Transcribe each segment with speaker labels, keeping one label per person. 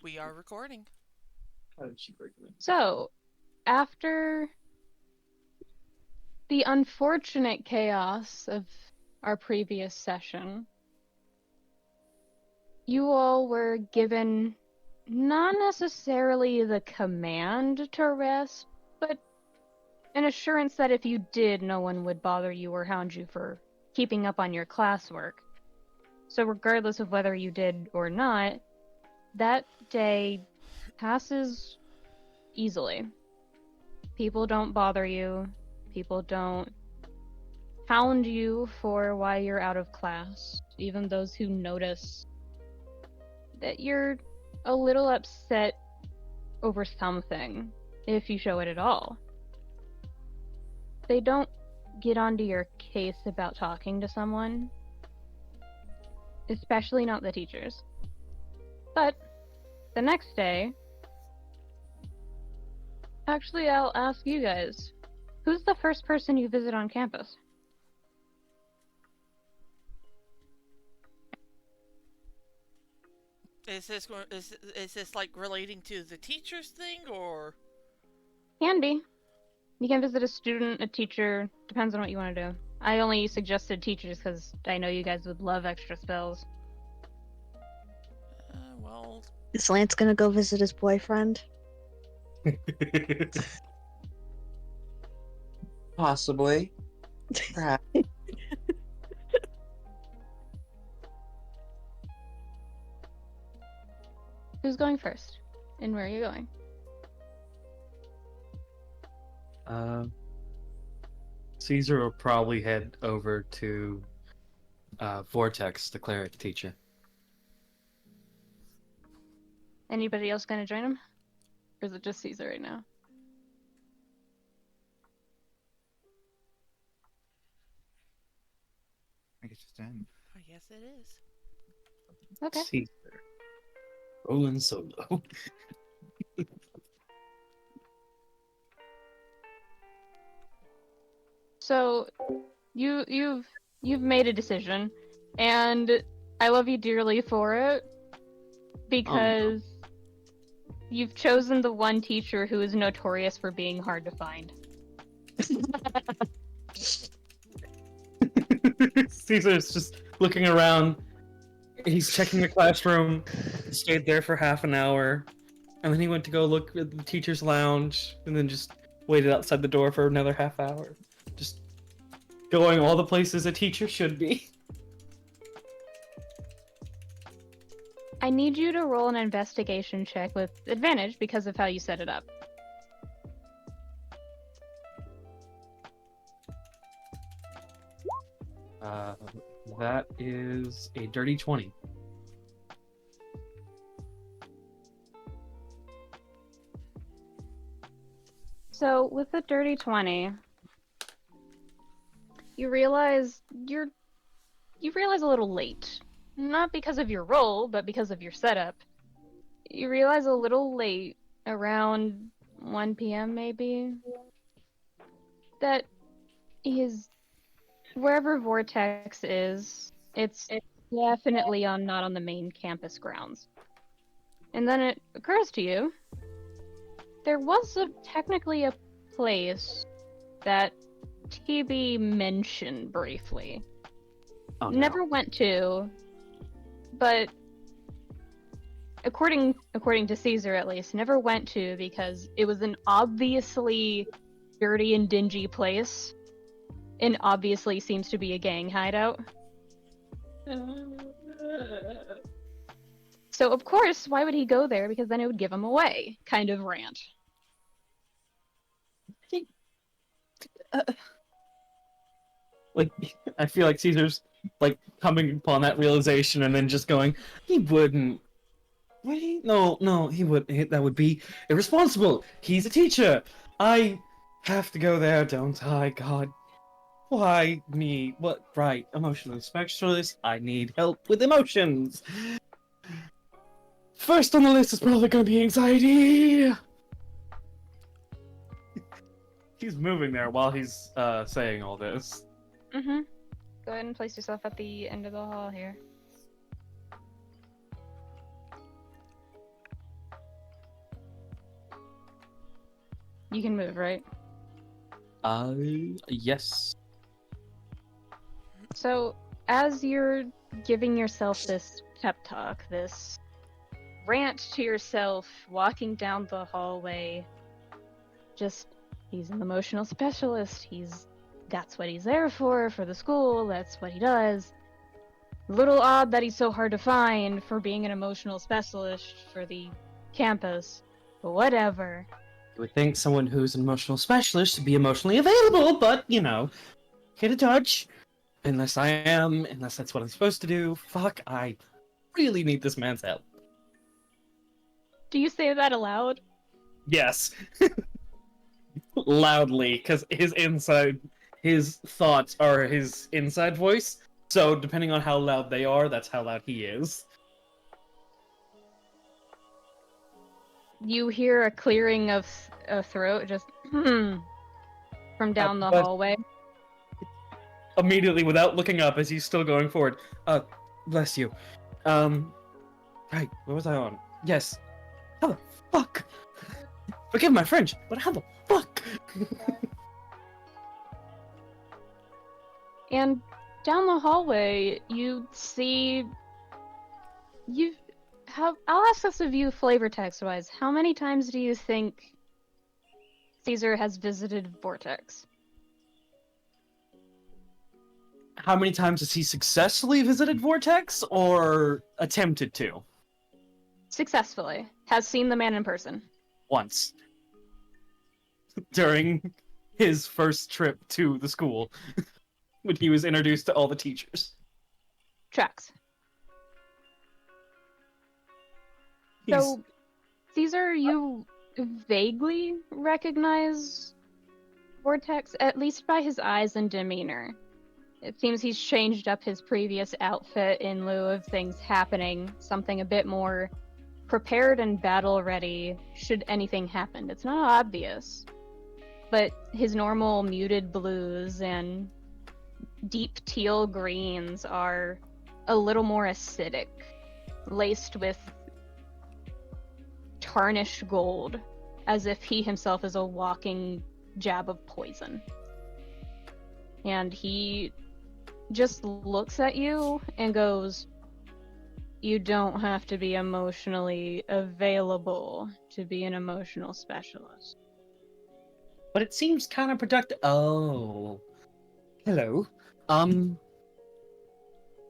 Speaker 1: We are recording.
Speaker 2: How did she break it?
Speaker 3: So, after the unfortunate chaos of our previous session, you all were given not necessarily the command to rest, but an assurance that if you did, no one would bother you or hound you for keeping up on your classwork. So, regardless of whether you did or not, that day passes easily. People don't bother you. People don't hound you for why you're out of class. Even those who notice that you're a little upset over something, if you show it at all. They don't get onto your case about talking to someone, especially not the teachers. But the next day, actually, I'll ask you guys, who's the first person you visit on campus?
Speaker 1: Is this like relating to the teachers thing or?
Speaker 3: Can be. You can visit a student, a teacher, depends on what you want to do. I only suggested teachers because I know you guys would love extra spells.
Speaker 1: Well,
Speaker 4: Is Lance gonna go visit his boyfriend?
Speaker 2: Possibly. Perhaps.
Speaker 3: Who's going first? And where are you going?
Speaker 5: Caesar will probably head over to Vortex, the cleric teacher.
Speaker 3: Anybody else going to join him? Or is it just Caesar right now?
Speaker 6: I guess it's done.
Speaker 1: I guess it is.
Speaker 3: Okay.
Speaker 5: Caesar. Rolling solo.
Speaker 3: So you've made a decision, and I love you dearly for it because you've chosen the one teacher who is notorious for being hard to find.
Speaker 5: Caesar's just looking around. He's checking the classroom. He stayed there for half an hour. And then he went to go look at the teacher's lounge. And then just waited outside the door for another half hour. Just going all the places a teacher should be.
Speaker 3: I need you to roll an investigation check with advantage because of how you set it up.
Speaker 5: That is a dirty 20.
Speaker 3: So with the dirty 20, you realize you realize a little late. Not because of your roll, but because of your setup. You realize a little late, around 1 p.m. maybe, that his wherever Vortex is, it's definitely not on the main campus grounds. And then it occurs to you, there was technically a place that TB mentioned briefly.
Speaker 5: Oh, no.
Speaker 3: Never went to, but according to Caesar at least, never went to because it was an obviously dirty and dingy place, and obviously seems to be a gang hideout. So of course, why would he go there? Because then it would give him away. Kind of rant.
Speaker 5: Like, I feel like Caesar's like coming upon that realization and then just going, he wouldn't. Would he? No, he would. That would be irresponsible. He's a teacher. I have to go there, don't I? God, why me? What? Right, emotional specialist. I need help with emotions. First on the list is probably going to be anxiety. He's moving there while he's saying all this.
Speaker 3: Mm-hmm. Go ahead and place yourself at the end of the hall here. You can move, right?
Speaker 5: Yes.
Speaker 3: So, as you're giving yourself this pep talk, this rant to yourself, walking down the hallway, he's an emotional specialist. That's what he's there for the school, that's what he does. A little odd that he's so hard to find for being an emotional specialist for the campus, but whatever.
Speaker 5: You would think someone who's an emotional specialist should be emotionally available, but, you know, hit a touch. Unless that's what I'm supposed to do. Fuck, I really need this man's help.
Speaker 3: Do you say that aloud?
Speaker 5: Yes. Loudly, because his thoughts are his inside voice. So depending on how loud they are, that's how loud he is.
Speaker 3: You hear a clearing of a throat, just from down the
Speaker 5: but-
Speaker 3: hallway.
Speaker 5: Immediately, without looking up, as he's still going forward. Bless you. Right, where was I on? Yes. How the fuck? Forgive my French, but how the fuck?
Speaker 3: And down the hallway, you see. I'll ask this of you, flavor text wise. How many times do you think Caesar has visited Vortex?
Speaker 5: How many times has he successfully visited Vortex, or attempted to?
Speaker 3: Successfully. Has seen the man in person.
Speaker 5: Once. During his first trip to the school, when he was introduced to all the teachers.
Speaker 3: Tracks. So, Caesar, you vaguely recognize Vortex, at least by his eyes and demeanor. It seems he's changed up his previous outfit in lieu of things happening, something a bit more prepared and battle ready should anything happen. It's not obvious, but his normal muted blues and deep teal greens are a little more acidic, laced with tarnished gold, as if he himself is a walking jab of poison. And he just looks at you and goes, "You don't have to be emotionally available to be an emotional specialist."
Speaker 5: But it seems counterproductive. Oh. Hello. I'm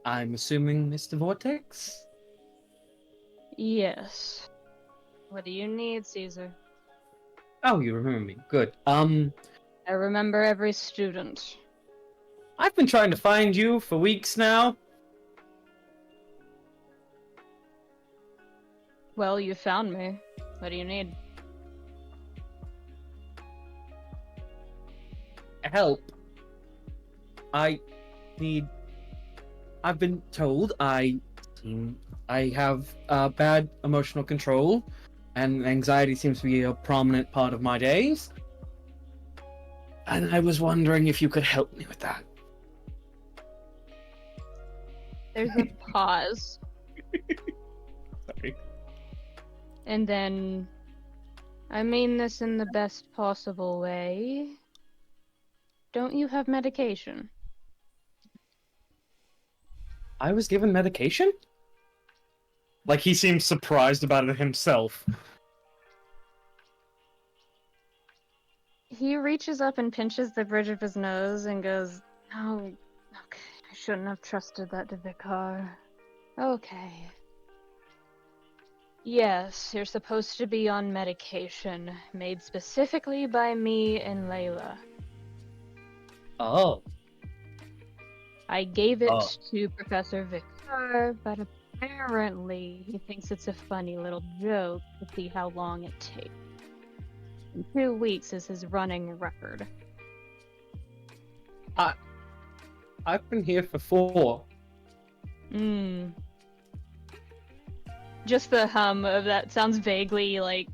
Speaker 5: assuming Mr. Vortex?
Speaker 3: Yes. What do you need, Caesar?
Speaker 5: Oh, you remember me. Good.
Speaker 3: I remember every student.
Speaker 5: I've been trying to find you for weeks now.
Speaker 3: Well, you found me. What do you need?
Speaker 5: Help. I've been told I have bad emotional control, and anxiety seems to be a prominent part of my days. And I was wondering if you could help me with that.
Speaker 3: There's a pause,
Speaker 5: Sorry.
Speaker 3: and then I mean this in the best possible way. Don't you have medication?
Speaker 5: I was given medication? Like, he seems surprised about it himself.
Speaker 3: He reaches up and pinches the bridge of his nose and goes, "Oh, okay. I shouldn't have trusted that to Vicar. Okay. Yes, you're supposed to be on medication, made specifically by me and Layla.
Speaker 5: Oh.
Speaker 3: I gave it
Speaker 5: Oh.
Speaker 3: to Professor Vicar, but apparently he thinks it's a funny little joke to see how long it takes. And 2 weeks is his running record."
Speaker 5: I've been here for 4.
Speaker 3: Just the hum of that sounds vaguely like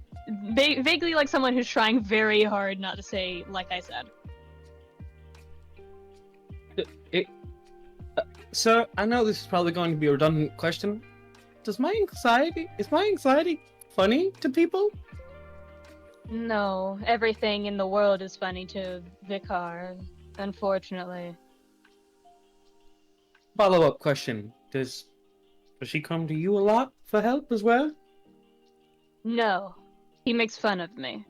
Speaker 3: vaguely like someone who's trying very hard not to say "like I said."
Speaker 5: So, I know this is probably going to be a redundant question. Is my anxiety funny to people?
Speaker 3: No, everything in the world is funny to Vicar, unfortunately.
Speaker 5: Follow-up question. Does she come to you a lot for help as well?
Speaker 3: No, he makes fun of me.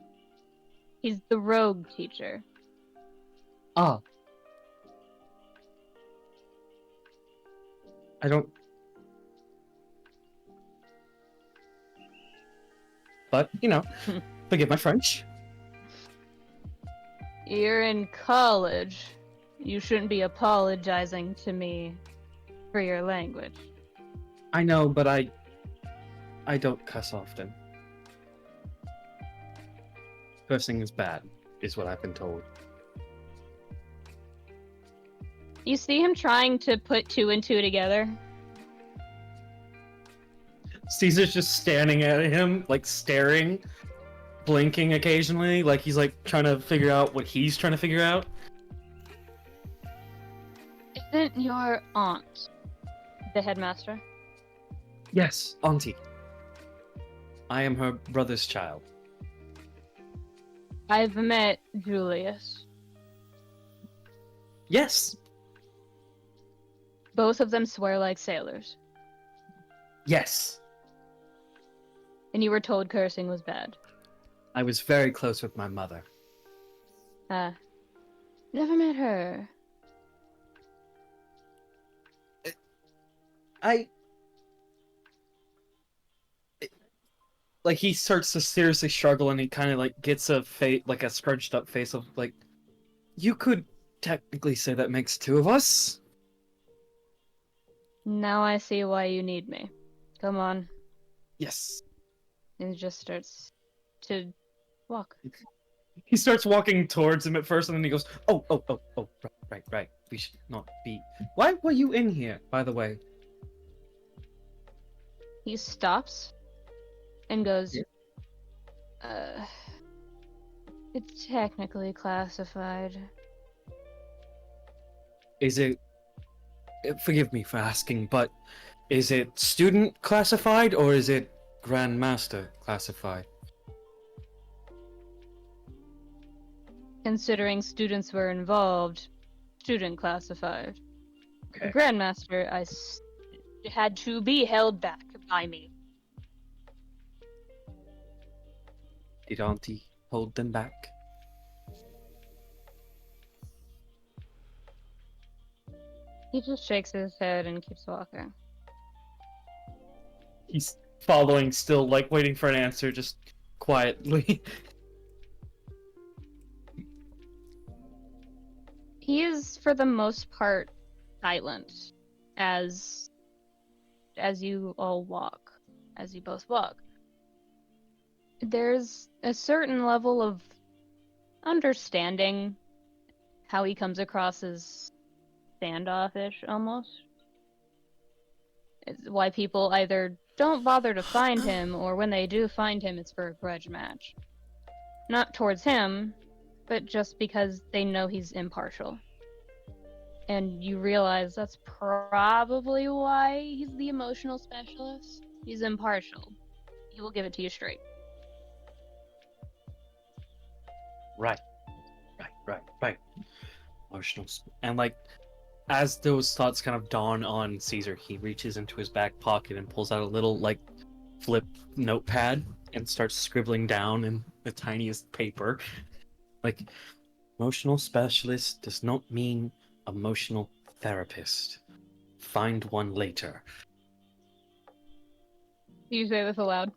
Speaker 3: He's the rogue teacher.
Speaker 5: Ah. I don't... But, forgive my French.
Speaker 3: You're in college. You shouldn't be apologizing to me for your language.
Speaker 5: I know, but I don't cuss often. Cursing is bad, is what I've been told.
Speaker 3: You see him trying to put two and two together?
Speaker 5: Caesar's just standing at him, like staring, blinking occasionally, like he's like trying to figure out what he's trying to figure out.
Speaker 3: Isn't your aunt the headmaster?
Speaker 5: Yes, Auntie. I am her brother's child.
Speaker 3: I've met Julius.
Speaker 5: Yes.
Speaker 3: Both of them swear like sailors.
Speaker 5: Yes.
Speaker 3: And you were told cursing was bad.
Speaker 5: I was very close with my mother.
Speaker 3: Never met her.
Speaker 5: Like, he starts to seriously struggle, and he kind of, like, gets a scrunched up face of, like, you could technically say that makes two of us.
Speaker 3: Now I see why you need me. Come on.
Speaker 5: Yes.
Speaker 3: And he just starts to walk.
Speaker 5: He starts walking towards him at first, and then he goes, oh, right. We should not be... Why were you in here, by the way?
Speaker 3: He stops and goes, it's technically classified.
Speaker 5: Is it... Forgive me for asking, but is it student classified, or is it Grandmaster classified?
Speaker 3: Considering students were involved, student classified.
Speaker 5: Okay.
Speaker 3: Grandmaster, had to be held back by me.
Speaker 5: Did Auntie hold them back?
Speaker 3: He just shakes his head and keeps walking.
Speaker 5: He's following still, like, waiting for an answer, just quietly.
Speaker 3: He is, for the most part, silent as you all walk, as you both walk. There's a certain level of understanding how he comes across as standoffish, almost. It's why people either don't bother to find him, or when they do find him, it's for a grudge match. Not towards him, but just because they know he's impartial. And you realize that's probably why he's the emotional specialist. He's impartial. He will give it to you straight.
Speaker 5: Right. Emotional. And, like, as those thoughts kind of dawn on Caesar, he reaches into his back pocket and pulls out a little, like, flip notepad and starts scribbling down in the tiniest paper. Like, emotional specialist does not mean emotional therapist. Find one later.
Speaker 3: Do you say this aloud?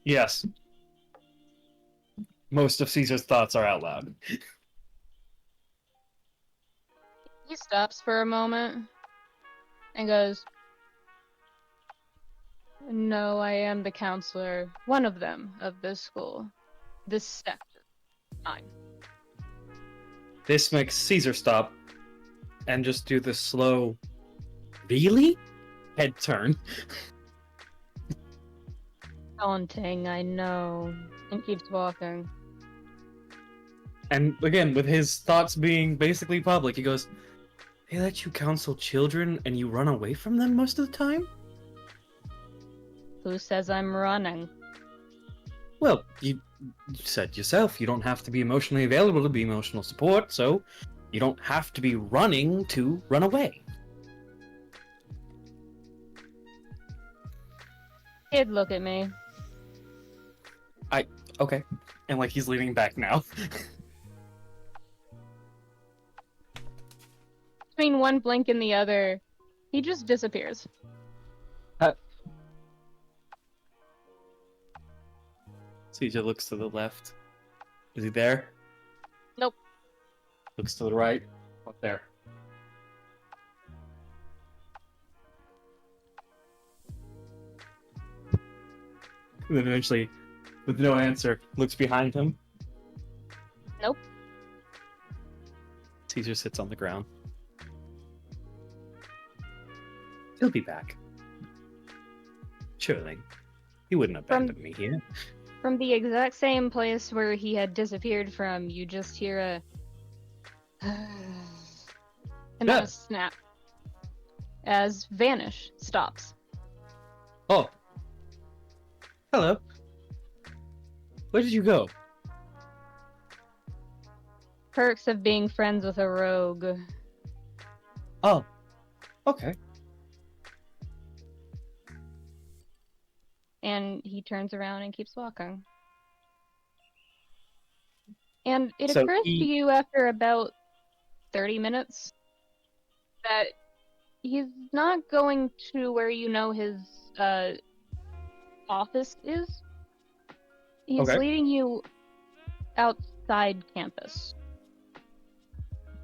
Speaker 5: Yes. Most of Caesar's thoughts are out loud.
Speaker 3: He stops for a moment and goes, "No, I am the counselor, one of them, of this school. This sector. Mine."
Speaker 5: This makes Caesar stop and just do the slow, really? Head turn.
Speaker 3: Daunting, I know. And keeps walking.
Speaker 5: And again, with his thoughts being basically public, he goes, they let you counsel children and you run away from them most of the time?
Speaker 3: Who says I'm running?
Speaker 5: Well, you said yourself, you don't have to be emotionally available to be emotional support, so you don't have to be running to run away.
Speaker 3: He'd look at me.
Speaker 5: Okay. And like he's leaning back now.
Speaker 3: Between one blink and the other, he just disappears.
Speaker 5: CJ looks to the left. Is he there?
Speaker 3: Nope.
Speaker 5: Looks to the right. Up there. And then eventually, with no answer, looks behind him.
Speaker 3: Nope.
Speaker 5: Caesar sits on the ground. He'll be back. Surely. He wouldn't abandon me here.
Speaker 3: From the exact same place where he had disappeared from, you just hear a and then
Speaker 5: Yeah.
Speaker 3: a snap as Vanish stops.
Speaker 5: Oh. Hello. Where did you go?
Speaker 3: Perks of being friends with a rogue.
Speaker 5: Oh. Okay.
Speaker 3: And he turns around and keeps walking. And it
Speaker 5: So
Speaker 3: occurs to
Speaker 5: he-
Speaker 3: you after about 30 minutes that he's not going to where you know his office is. He's
Speaker 5: Okay.
Speaker 3: leading you outside campus.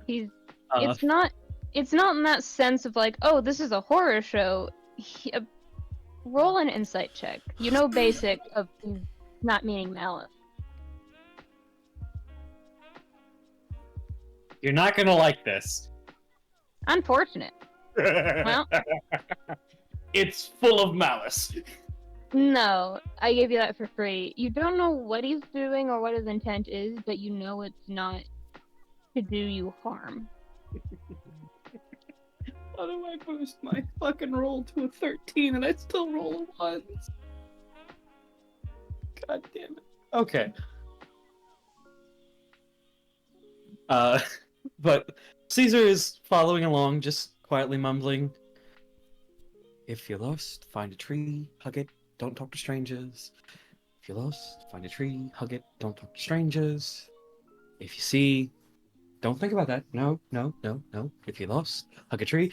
Speaker 3: It's not in that sense of like, oh, this is a horror show. Roll an insight check. You know basic of not meaning malice.
Speaker 5: You're not gonna like this.
Speaker 3: Unfortunate. Well,
Speaker 5: It's full of malice.
Speaker 3: no, I gave you that for free. You don't know what he's doing or what his intent is, but you know it's not to do you harm.
Speaker 5: How do I boost my fucking roll to a 13 and I still roll a 1? God damn it. Okay. But Caesar is following along, just quietly mumbling. If you're lost, find a tree, hug it, don't talk to strangers. If you're lost, find a tree, hug it, don't talk to strangers. If you see, don't think about that. No, no, no, no. If you're lost, hug a tree.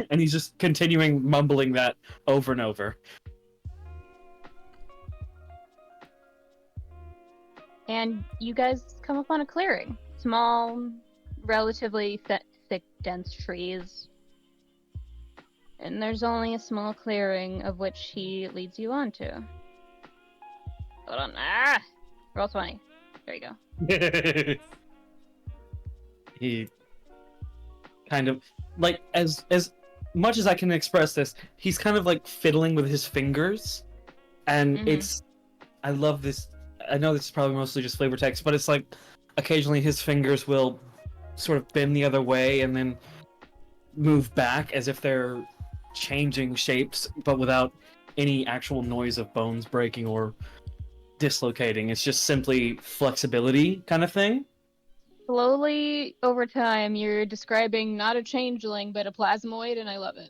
Speaker 5: And he's just continuing mumbling that over and over.
Speaker 3: And you guys come upon a clearing. Small, relatively thick, dense trees. And there's only a small clearing of which he leads you onto. Hold on. Roll 20. There you go.
Speaker 5: He kind of like as much as I can express this, he's kind of like fiddling with his fingers, and
Speaker 3: Mhm.
Speaker 5: I love this. I know this is probably mostly just flavor text, but it's like occasionally his fingers will sort of bend the other way and then move back as if they're changing shapes, but without any actual noise of bones breaking or dislocating. It's just simply flexibility kind of thing.
Speaker 3: Slowly, over time, you're describing not a changeling, but a plasmoid, and I love it.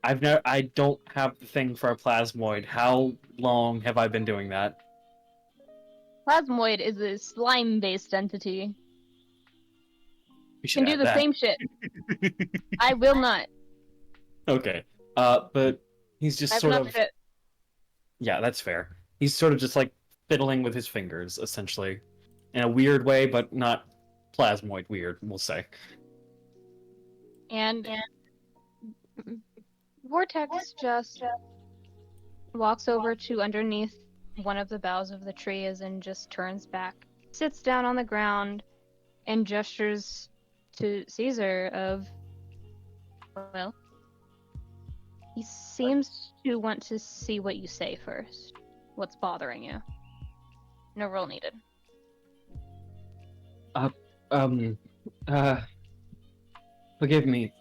Speaker 5: I don't have the thing for a plasmoid. How long have I been doing that?
Speaker 3: Plasmoid is a slime-based entity.
Speaker 5: We
Speaker 3: Can
Speaker 5: should
Speaker 3: do
Speaker 5: add
Speaker 3: the
Speaker 5: that.
Speaker 3: same shit. I will not.
Speaker 5: Okay. But he's just
Speaker 3: I've
Speaker 5: sort
Speaker 3: not
Speaker 5: of
Speaker 3: fit.
Speaker 5: yeah, that's fair. He's sort of just like fiddling with his fingers, essentially, in a weird way, but not plasmoid weird. We'll say.
Speaker 3: And Vortex just walks over to underneath one of the boughs of the tree and just turns back, sits down on the ground, and gestures to Caesar of, well, he seems to want to see what you say first. What's bothering you? No roll needed.
Speaker 5: Forgive me.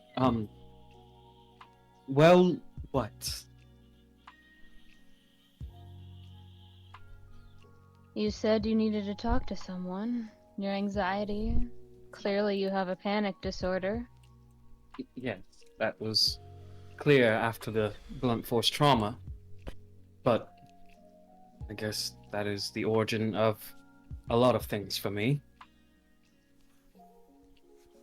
Speaker 5: Well, what?
Speaker 3: You said you needed to talk to someone. Your anxiety. Clearly, you have a panic disorder.
Speaker 5: Yes, that was clear after the blunt force trauma. But I guess that is the origin of a lot of things for me.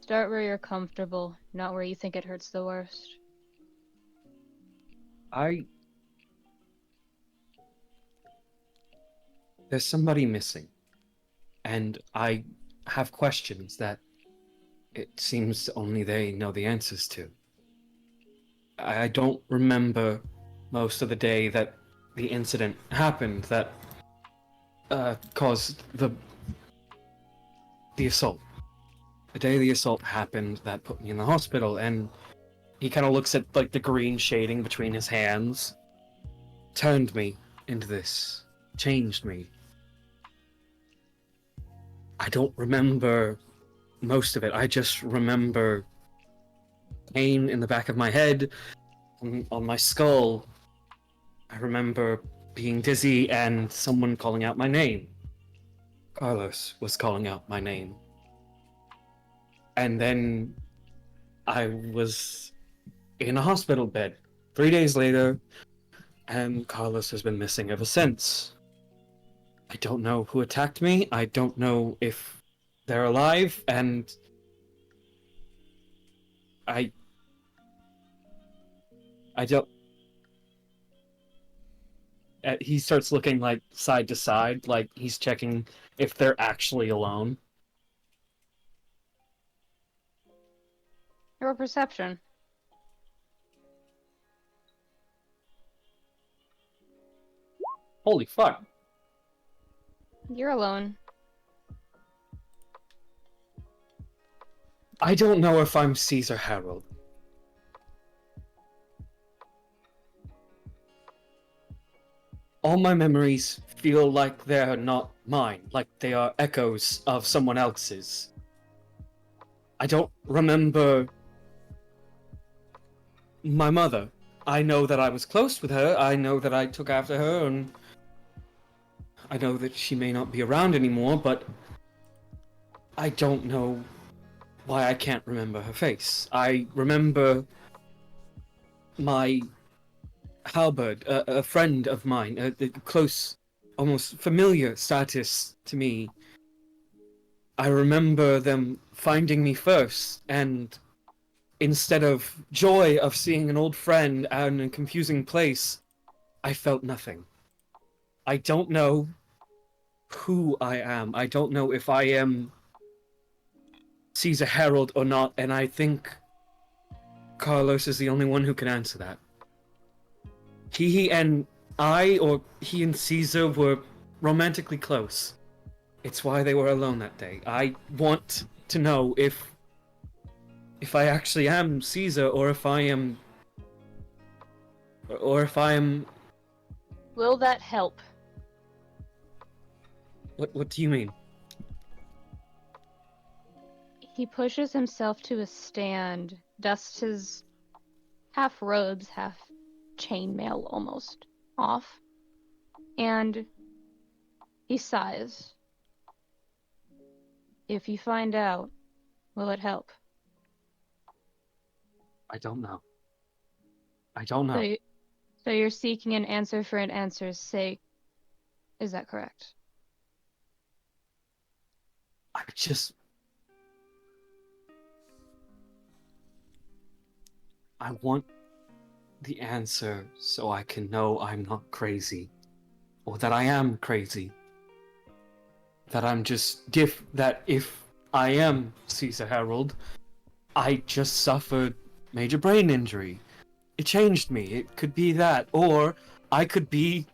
Speaker 3: Start where you're comfortable, not where you think it hurts the worst.
Speaker 5: There's somebody missing, and I have questions that it seems only they know the answers to. I don't remember most of the day that the incident happened that caused the assault. The day the assault happened, that put me in the hospital, and he kind of looks at like the green shading between his hands, turned me into this, changed me. I don't remember most of it. I just remember pain in the back of my head, on my skull. I remember being dizzy and someone calling out my name. Carlos was calling out my name. And then I was in a hospital bed 3 days later, and Carlos has been missing ever since. I don't know who attacked me. I don't know if they're alive, and I don't. He starts looking like side to side, like he's checking if they're actually alone.
Speaker 3: Your perception.
Speaker 5: Holy fuck.
Speaker 3: You're alone.
Speaker 5: I don't know if I'm Caesar Harold. All my memories feel like they're not mine, like they are echoes of someone else's. I don't remember my mother. I know that I was close with her, I know that I took after her, and I know that she may not be around anymore, but I don't know why I can't remember her face. I remember my halberd, a friend of mine, a close, almost familiar status to me. I remember them finding me first, and instead of joy of seeing an old friend out in a confusing place, I felt nothing. I don't know who I am. I don't know if I am Caesar Harold or not, and I think Carlos is the only one who can answer that. He and I, or he and Caesar, were romantically close. It's why they were alone that day. I want to know if I actually am Caesar, or if I am...
Speaker 3: Will that help?
Speaker 5: What do you mean?
Speaker 3: He pushes himself to a stand, dusts his half robes, half chainmail almost off, and he sighs. If you find out, will it help?
Speaker 5: I don't know. I don't know.
Speaker 3: So you're seeking an answer for an answer's sake. Is that correct?
Speaker 5: I want the answer so I can know I'm not crazy. Or that I am crazy. That I'm just that if I am Caesar Harold, I just suffered major brain injury. It changed me. It could be that. Or I could be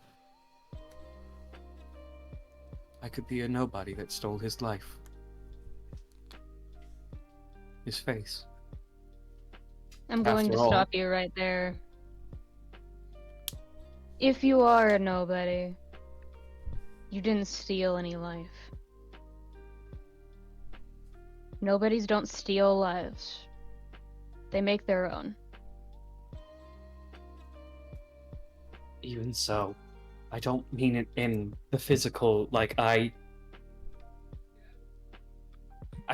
Speaker 5: a nobody that stole his life. His face.
Speaker 3: I'm going
Speaker 5: After
Speaker 3: to
Speaker 5: all.
Speaker 3: stop you right there. If you are a nobody, you didn't steal any life. Nobodies don't steal lives. They make their own.
Speaker 5: Even so, I don't mean it in the physical, like I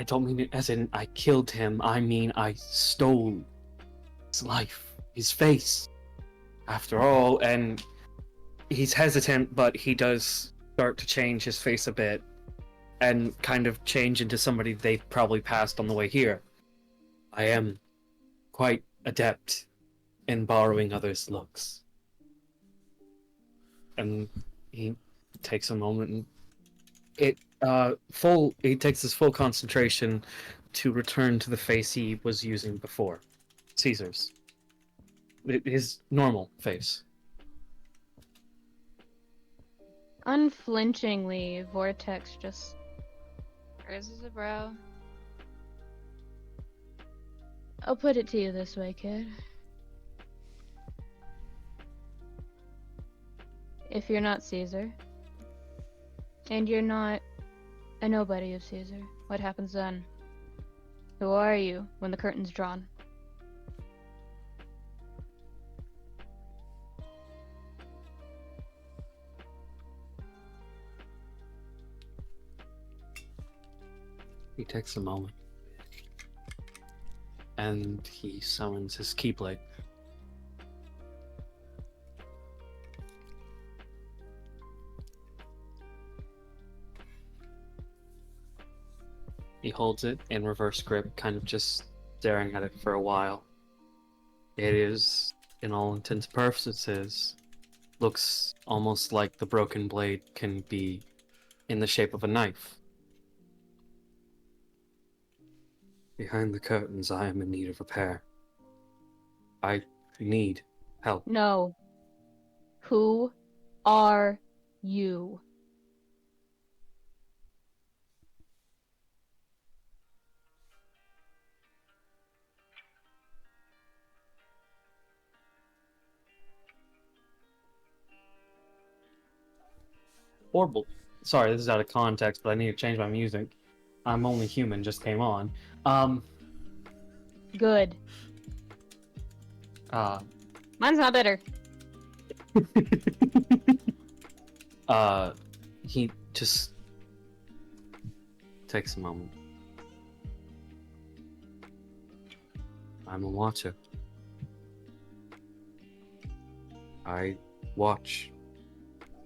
Speaker 5: don't mean it as in I killed him. I mean I stole his life, his face. After all, and he's hesitant, but he does start to change his face a bit and kind of change into somebody they probably passed on the way here. I am quite adept in borrowing others' looks. And he takes a moment and he takes his full concentration to return to the face he was using before. Caesar's. His normal face.
Speaker 3: Unflinchingly, Vortex just raises a brow. I'll put it to you this way, kid. If you're not Caesar, and you're not a nobody of Caesar, what happens then? Who are you when the curtain's drawn?
Speaker 5: He takes a moment. And he summons his Keyblade. He holds it in reverse grip, kind of just staring at it for a while. It is, in all intents and purposes, looks almost like the broken blade can be in the shape of a knife. Behind the curtains, I am in need of repair. I need help.
Speaker 3: No. Who are you?
Speaker 5: Horrible. Sorry, this is out of context, but I need to change my music. I'm Only Human just came on.
Speaker 3: Good. Mine's not better.
Speaker 5: He just takes a moment. I'm a watcher. I watch.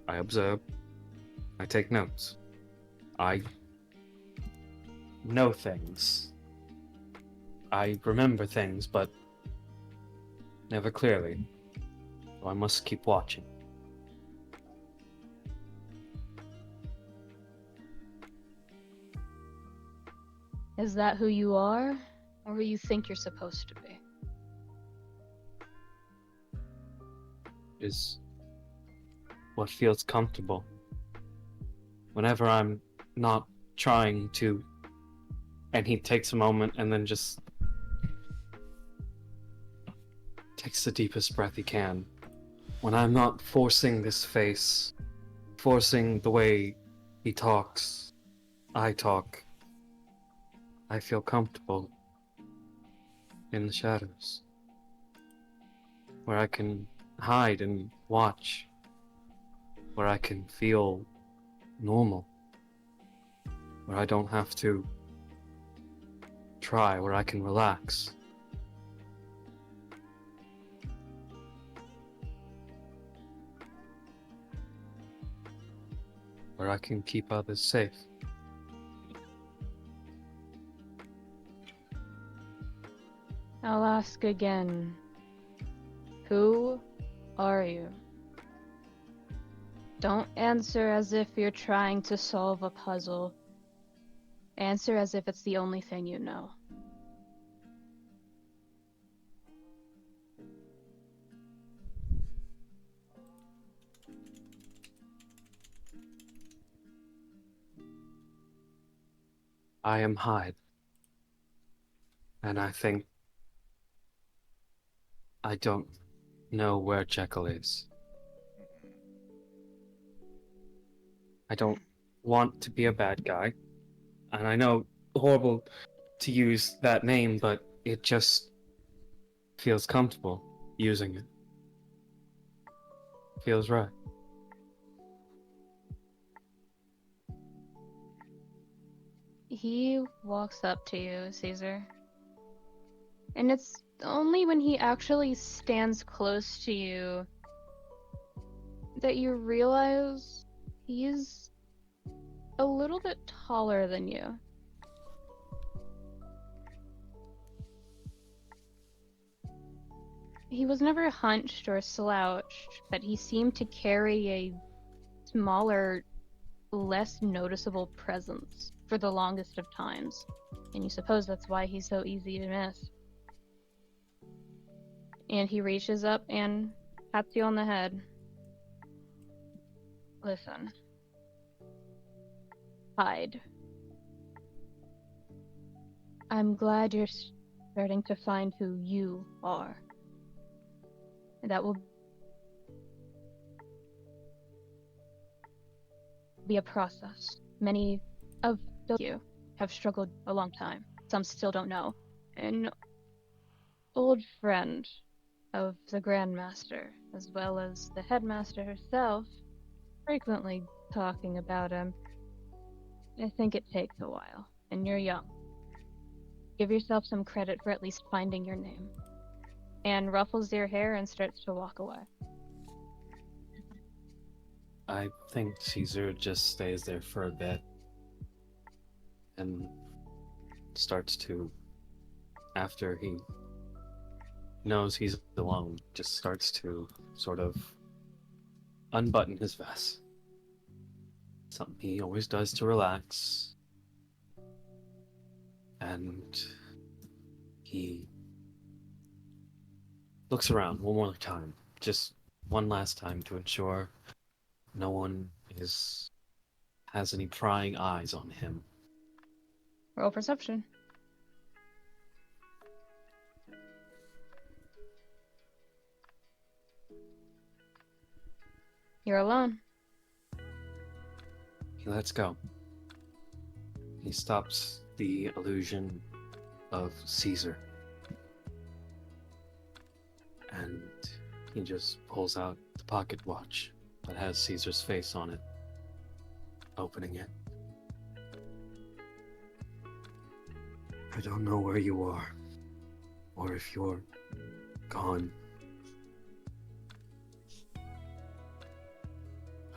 Speaker 5: I observe. I take notes. I know things. I remember things, but never clearly. So I must keep watching.
Speaker 3: Is that who you are, or who you think you're supposed to be?
Speaker 5: Is what feels comfortable. Whenever I'm not trying to, and he takes a moment and then just takes the deepest breath he can. When I'm not forcing this face, forcing the way he talks, I talk, I feel comfortable in the shadows, where I can hide and watch, where I can feel normal, where I don't have to try, where I can relax. Where I can keep others safe.
Speaker 3: I'll ask again. Who are you? Don't answer as if you're trying to solve a puzzle. Answer as if it's the only thing you know.
Speaker 5: I am Hyde. And I think I don't know where Jekyll is. I don't want to be a bad guy. And I know horrible to use that name, but it just feels comfortable using it. Feels right.
Speaker 3: He walks up to you, Caesar. And it's only when he actually stands close to you that you realize he's a little bit taller than you. He was never hunched or slouched, but he seemed to carry a smaller, less noticeable presence for the longest of times. And you suppose that's why he's so easy to miss. And he reaches up and pats you on the head. Listen. Hide. I'm glad you're starting to find who you are. That will be a process. Many of you have struggled a long time. Some still don't know. An old friend of the Grandmaster, as well as the Headmaster herself, frequently talking about him. I think it takes a while, and you're young. Give yourself some credit for at least finding your name. And ruffles your hair and starts to walk away.
Speaker 5: I think Caesar just stays there for a bit and starts to, after he knows he's alone, just starts to sort of unbutton his vest. Something he always does to relax. And he looks around one more time, just one last time, to ensure no one has any prying eyes on him.
Speaker 3: Roll perception. You're alone.
Speaker 5: He lets go. He stops the illusion of Caesar. And he just pulls out the pocket watch that has Caesar's face on it, opening it. I don't know where you are, or if you're gone.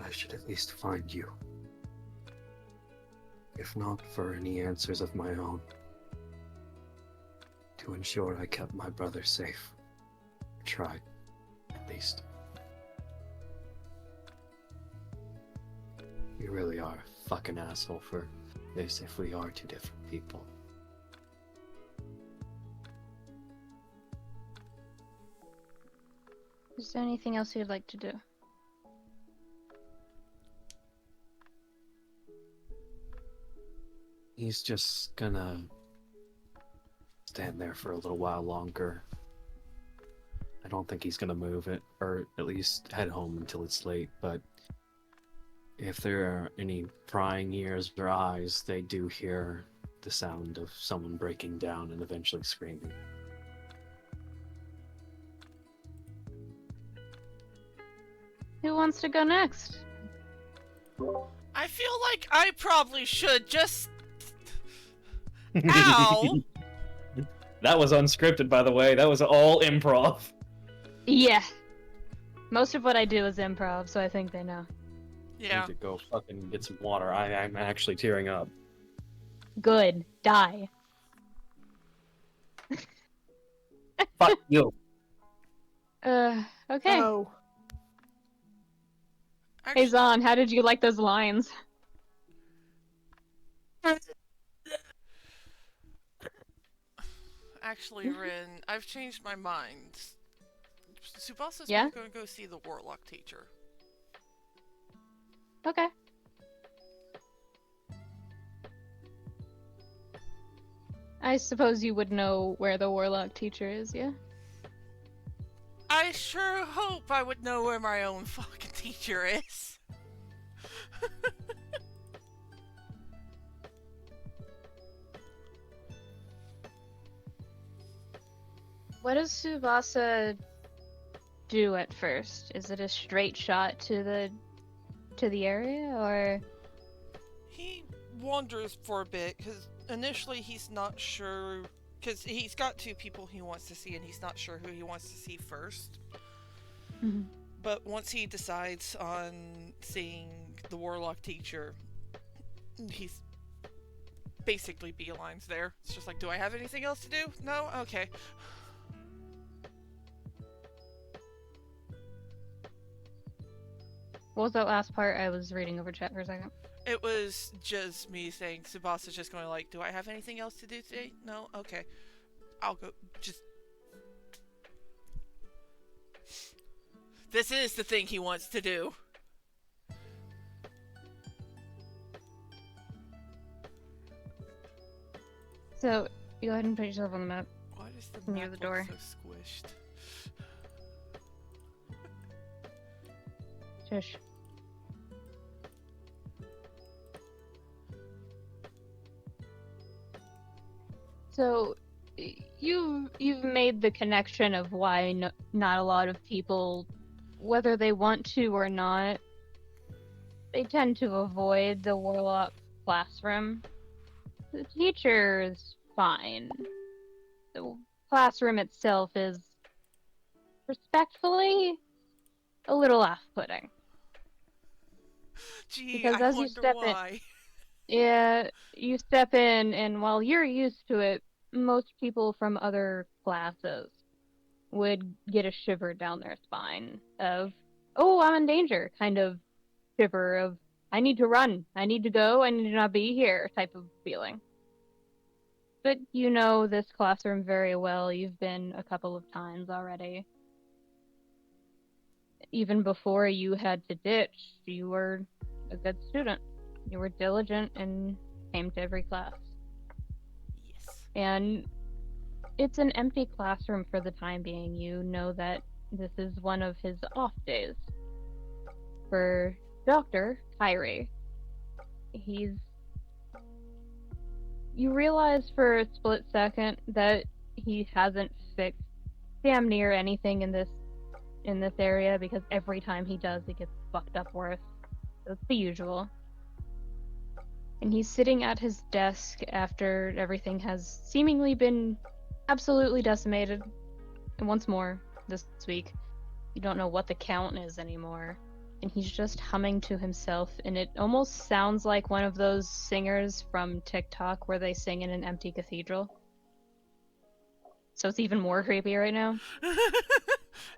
Speaker 5: I should at least find you. If not for any answers of my own, to ensure I kept my brother safe. Tried, at least. You really are a fucking asshole for this if we are two different people.
Speaker 3: Is there anything else you'd like to do?
Speaker 5: He's just gonna stand there for a little while longer. I don't think he's gonna move it, or at least head home until it's late, but if there are any prying ears or eyes, they do hear the sound of someone breaking down and eventually screaming.
Speaker 3: Who wants to go next?
Speaker 1: I feel like I probably should just. Ow!
Speaker 5: That was unscripted, by the way. That was all improv.
Speaker 3: Yeah. Most of what I do is improv, so I think they know.
Speaker 1: Yeah.
Speaker 5: Need to go fucking get some water. I'm actually tearing up.
Speaker 3: Good. Die.
Speaker 5: Fuck you.
Speaker 3: Okay.
Speaker 4: Oh.
Speaker 3: Hey Zahn, how did you like those lines?
Speaker 1: Actually, Rin, I've changed my mind. Tsubasa's
Speaker 3: Yeah?
Speaker 1: going to go see the warlock teacher.
Speaker 3: Okay. I suppose you would know where the warlock teacher is, yeah?
Speaker 1: I sure hope I would know where my own fucking teacher is.
Speaker 3: What does Tsubasa do at first? Is it a straight shot to the area, or?
Speaker 1: He wanders for a bit, because initially he's not sure, because he's got two people he wants to see and he's not sure who he wants to see first.
Speaker 3: Mhm.
Speaker 1: But once he decides on seeing the warlock teacher, he's basically beelines there. It's just like, do I have anything else to do? No? Okay.
Speaker 3: What was that last part? I was reading over chat for a second.
Speaker 1: It was just me saying, Tsubasa's just going like, do I have anything else to do today? No? Okay. I'll go. Just. This is the thing he wants to do.
Speaker 3: So, you go ahead and put yourself on the map.
Speaker 1: Why does the
Speaker 3: Near
Speaker 1: map
Speaker 3: the door.
Speaker 1: look so squished?
Speaker 3: Shush. So, you've made the connection of why not a lot of people, whether they want to or not, they tend to avoid the warlock classroom. The teacher is fine. The classroom itself is, respectfully, a little off-putting.
Speaker 1: Gee,
Speaker 3: Because
Speaker 1: I
Speaker 3: as you
Speaker 1: wonder
Speaker 3: step in-
Speaker 1: why.
Speaker 3: Yeah, you step in, and while you're used to it, most people from other classes would get a shiver down their spine of, oh, I'm in danger, kind of shiver of, I need to run, I need to go, I need to not be here type of feeling. But you know this classroom very well, you've been a couple of times already. Even before you had to ditch, you were a good student. You were diligent and came to every class.
Speaker 1: Yes.
Speaker 3: And it's an empty classroom for the time being. You know that this is one of his off days. For Dr. Kyrie, you realize for a split second that he hasn't fixed damn near anything in this area, because every time he does, it gets fucked up worse. That's the usual. And he's sitting at his desk after everything has seemingly been absolutely decimated. And once more, this week, you don't know what the count is anymore. And he's just humming to himself, and it almost sounds like one of those singers from TikTok where they sing in an empty cathedral. So it's even more creepy right now.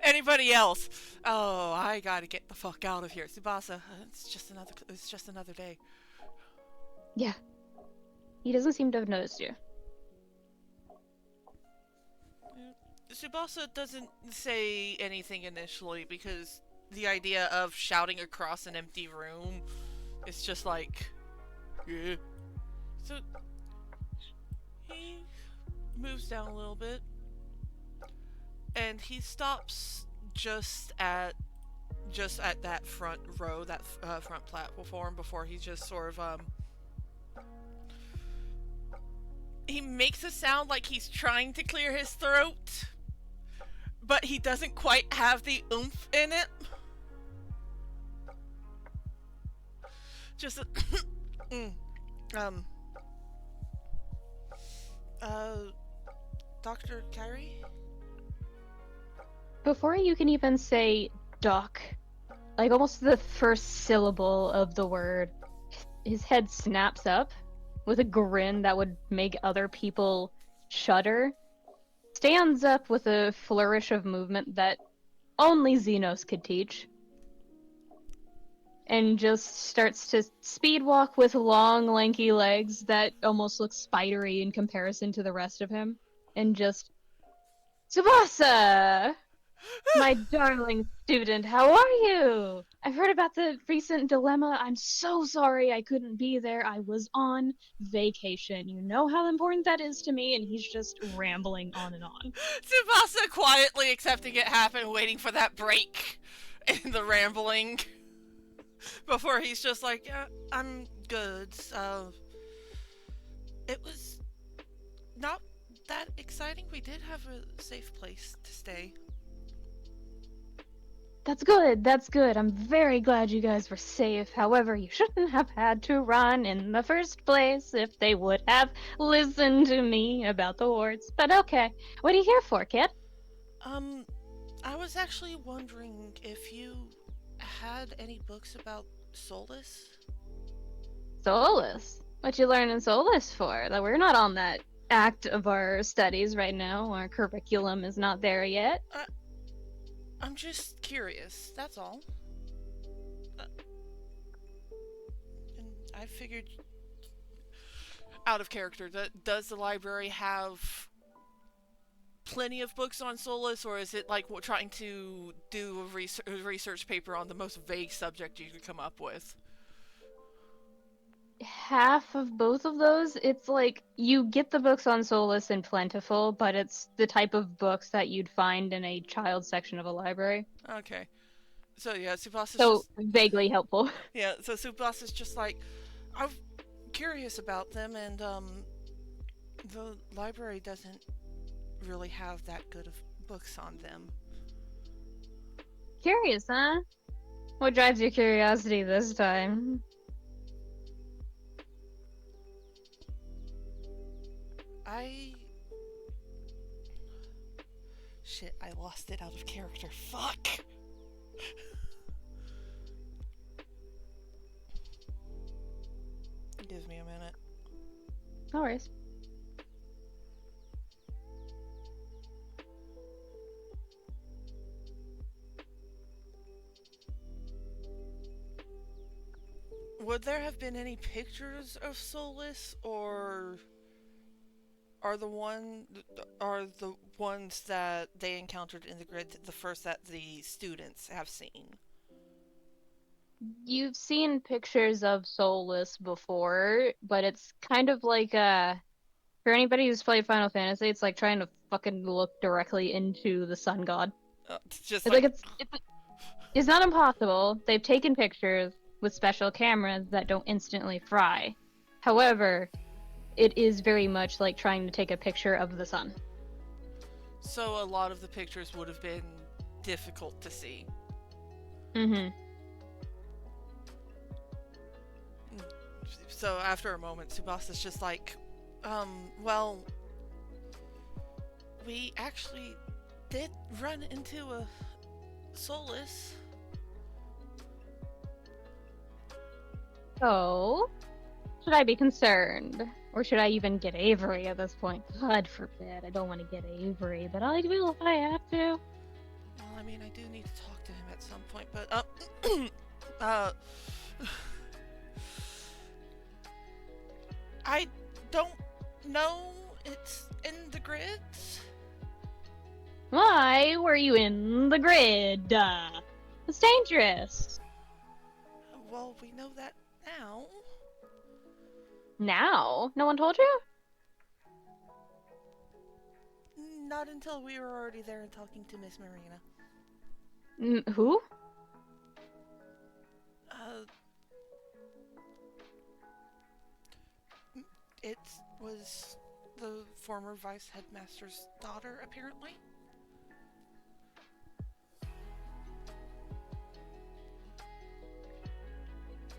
Speaker 1: Anybody else? Oh, I gotta get the fuck out of here. Tsubasa, it's just another day.
Speaker 3: Yeah. He doesn't seem to have noticed you.
Speaker 1: Tsubasa doesn't say anything initially because the idea of shouting across an empty room is just like, yeah. So he moves down a little bit and he stops just at that front row, that front platform, before he just sort of he makes a sound like he's trying to clear his throat, but he doesn't quite have the oomph in it. Just Dr. Kyrie?
Speaker 3: Before you can even say doc, like almost the first syllable of the word, his head snaps up with a grin that would make other people shudder, stands up with a flourish of movement that only Xenos could teach, and just starts to speed walk with long, lanky legs that almost look spidery in comparison to the rest of him, and just, Tsubasa! My darling student, how are you? I've heard about the recent dilemma. I'm so sorry I couldn't be there. I was on vacation. You know how important that is to me, and he's just rambling on and on.
Speaker 1: Tsubasa quietly accepting it happened, waiting for that break in the rambling. Before he's just like, yeah, I'm good. It was not that exciting. We did have a safe place to stay.
Speaker 3: That's good, that's good. I'm very glad you guys were safe. However, you shouldn't have had to run in the first place if they would have listened to me about the wards. But okay, what are you here for, kid?
Speaker 1: I was actually wondering if you had any books about Soulless?
Speaker 3: Soulless? What you learning Soulless for? That we're not on that act of our studies right now. Our curriculum is not there yet.
Speaker 1: I'm just curious, that's all. And I figured, out of character, does the library have plenty of books on Soulless, or is it like trying to do a research paper on the most vague subject you could come up with?
Speaker 3: Half of both of those, it's like you get the books on Soulless in plentiful, but it's the type of books that you'd find in a child section of a library.
Speaker 1: Okay. So yeah, Tsubasa's
Speaker 3: So
Speaker 1: just...
Speaker 3: vaguely helpful.
Speaker 1: Yeah, so Tsubasa's just like, I'm curious about them, and the library doesn't really have that good of books on them.
Speaker 3: Curious, huh? What drives your curiosity this time?
Speaker 1: Shit, I lost it out of character. Fuck! Give me a minute.
Speaker 3: No worries.
Speaker 1: Would there have been any pictures of Soulless, or are the ones that they encountered in the grid the first that the students have seen?
Speaker 3: You've seen pictures of Soulless before, but it's kind of like for anybody who's played Final Fantasy, it's like trying to fucking look directly into the sun god.
Speaker 1: It's just
Speaker 3: It's like it's not impossible. They've taken pictures with special cameras that don't instantly fry. However, it is very much like trying to take a picture of the sun.
Speaker 1: So a lot of the pictures would have been difficult to see.
Speaker 3: Mm-hmm.
Speaker 1: So after a moment, Tsubasa's just like, well, we actually did run into a Soulless.
Speaker 3: So, should I be concerned? Or should I even get Avery at this point? God forbid, I don't want to get Avery, but I will if I have to.
Speaker 1: Well, I mean, I do need to talk to him at some point, but, I don't know. It's in the grids.
Speaker 3: Why were you in the grid? It's dangerous.
Speaker 1: Well, we know that now.
Speaker 3: Now? No one told you?
Speaker 1: Not until we were already there and talking to Miss Marina.
Speaker 3: Who?
Speaker 1: It was the former vice headmaster's daughter, apparently.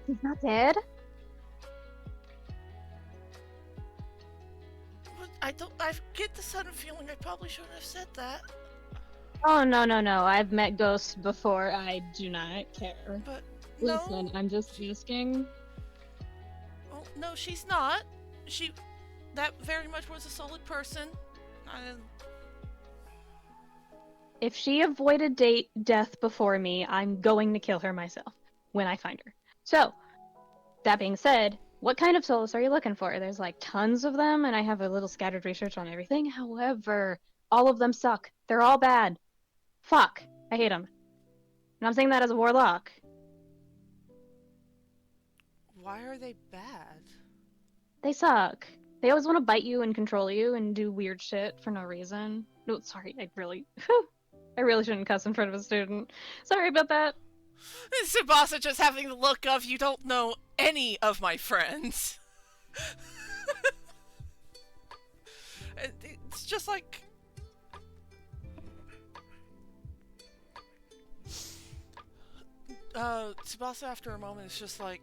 Speaker 3: He's not dead?
Speaker 1: But I get the sudden feeling I probably shouldn't have said that.
Speaker 3: Oh, no. I've met ghosts before. I do not care.
Speaker 1: But
Speaker 3: Listen,
Speaker 1: no.
Speaker 3: I'm just asking.
Speaker 1: Oh, no, she's not. That very much was a solid person.
Speaker 3: If she avoided death before me, I'm going to kill her myself when I find her. So, that being said, what kind of Soulless are you looking for? There's like tons of them, and I have a little scattered research on everything. However, all of them suck. They're all bad. Fuck. I hate them. And I'm saying that as a warlock.
Speaker 1: Why are they bad?
Speaker 3: They suck. They always want to bite you and control you and do weird shit for no reason. No, sorry, I really shouldn't cuss in front of a student. Sorry about that.
Speaker 1: Tsubasa just having the look of, you don't know any of my friends. It's just like... Tsubasa, after a moment, is just like,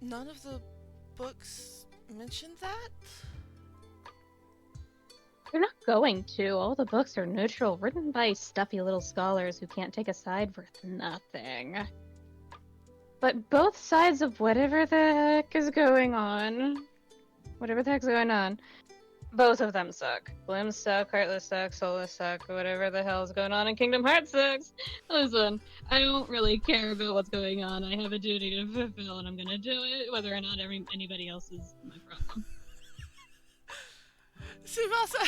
Speaker 1: none of the books mention that?
Speaker 3: They're not going to. All the books are neutral, written by stuffy little scholars who can't take a side for nothing. But both sides of whatever the heck is going on, both of them suck. Gloom suck, Heartless suck, Soulless suck, whatever the hell is going on in Kingdom Hearts sucks. Listen, I don't really care about what's going on. I have a duty to fulfill, and I'm gonna do it, whether or not anybody else is my problem.
Speaker 1: Tsubasa,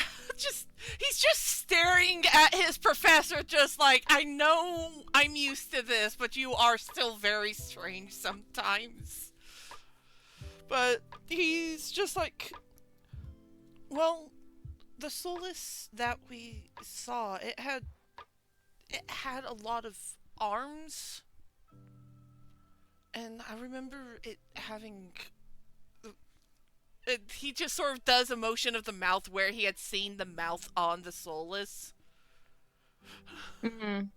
Speaker 1: he's just staring at his professor, just like, I know I'm used to this, but you are still very strange sometimes. But he's just like, well, the Soulless that we saw, it had a lot of arms, and I remember it having. He just sort of does a motion of the mouth where he had seen the mouth on the Soulless.
Speaker 3: Mm-hmm.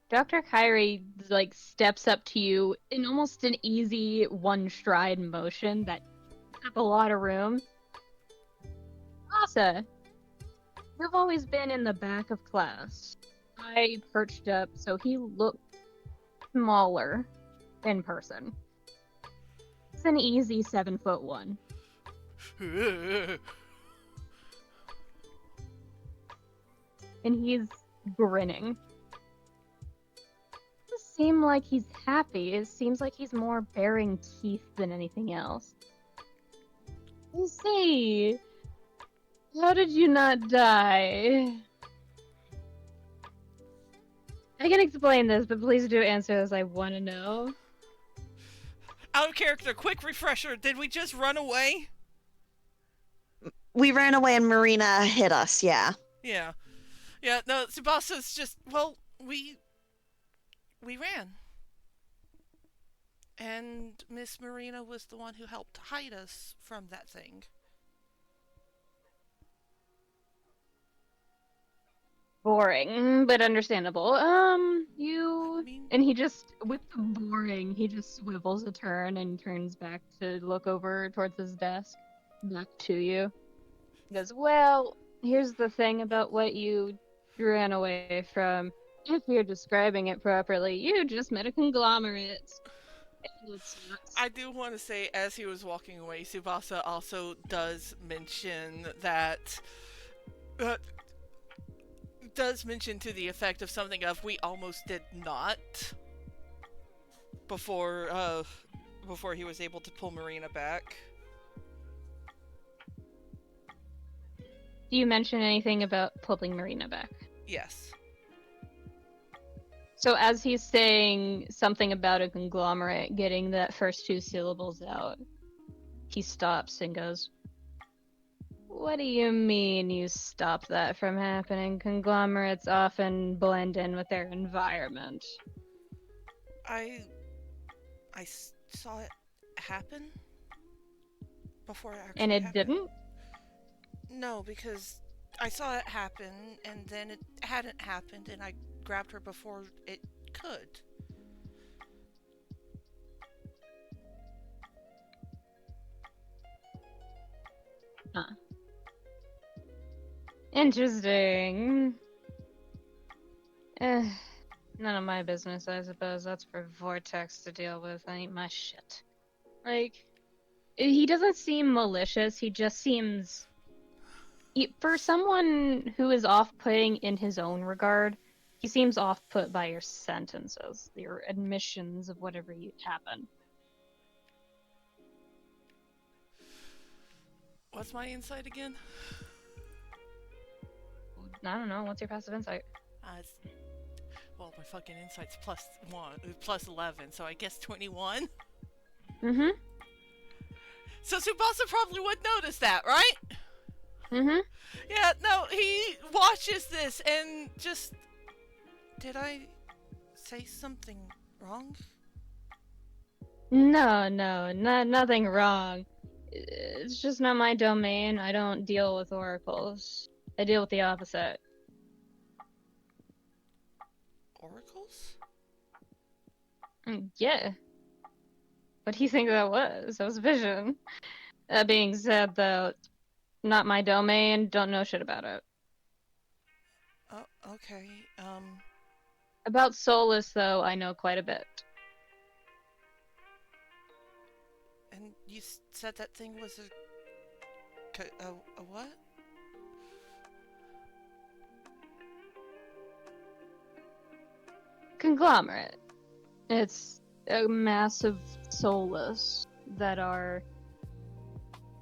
Speaker 3: Dr. Kyrie steps up to you in almost an easy one stride motion that took up a lot of room. Asa, you've always been in the back of class. I perched up so he looked smaller in person. It's an easy 7'1". And he's grinning. It doesn't seem like he's happy. It seems like he's more baring teeth than anything else. You see, how did you not die? I can explain this, but please do answer this. I want to know.
Speaker 1: Out of character, quick refresher. Did we just run away?
Speaker 4: We ran away and Marina hit us, yeah.
Speaker 1: Yeah. Yeah, no, Tsubasa's just, well, we ran. And Miss Marina was the one who helped hide us from that thing.
Speaker 3: Boring, but understandable.
Speaker 1: I mean,
Speaker 3: And he just, with the boring, he just swivels a turn and turns back to look over towards his desk, back to you. He goes, well, here's the thing about what you ran away from. If you're describing it properly, you just met a conglomerate.
Speaker 1: I do want to say, as he was walking away, Tsubasa also does mention that... does mention to the effect of something of, we almost did not before he was able to pull Marina back.
Speaker 3: Do you mention anything about pulling Marina back?
Speaker 1: Yes.
Speaker 3: So as he's saying something about a conglomerate, getting that first two syllables out, he stops and goes, what do you mean you stop that from happening? Conglomerates often blend in with their environment.
Speaker 1: I saw it happen before it actually
Speaker 3: And it
Speaker 1: happened.
Speaker 3: didn't?
Speaker 1: No, because I saw it happen, and then it hadn't happened, and I grabbed her before it could.
Speaker 3: Huh. Interesting. None of my business, I suppose. That's for Vortex to deal with. That ain't my shit. Like, he doesn't seem malicious. He just seems... For someone who is off-putting in his own regard, he seems off-put by your sentences, your admissions of whatever happened.
Speaker 1: What's my insight again?
Speaker 3: I don't know. What's your passive insight?
Speaker 1: Well, my fucking insight's plus 11, so I guess 21.
Speaker 3: Mm-hmm.
Speaker 1: So Tsubasa probably would notice that, right?
Speaker 3: Mm-hmm.
Speaker 1: Yeah, no, he watches this and just... Did I say something wrong?
Speaker 3: No, nothing wrong. It's just not my domain. I don't deal with oracles. I deal with the opposite.
Speaker 1: Oracles?
Speaker 3: Yeah. What do you think that was? That was vision. That being said, though, not my domain, don't know shit about it.
Speaker 1: Oh, okay.
Speaker 3: About Soulless, though, I know quite a bit.
Speaker 1: And you said that thing was a what?
Speaker 3: Conglomerate. It's a massive Soulless that are,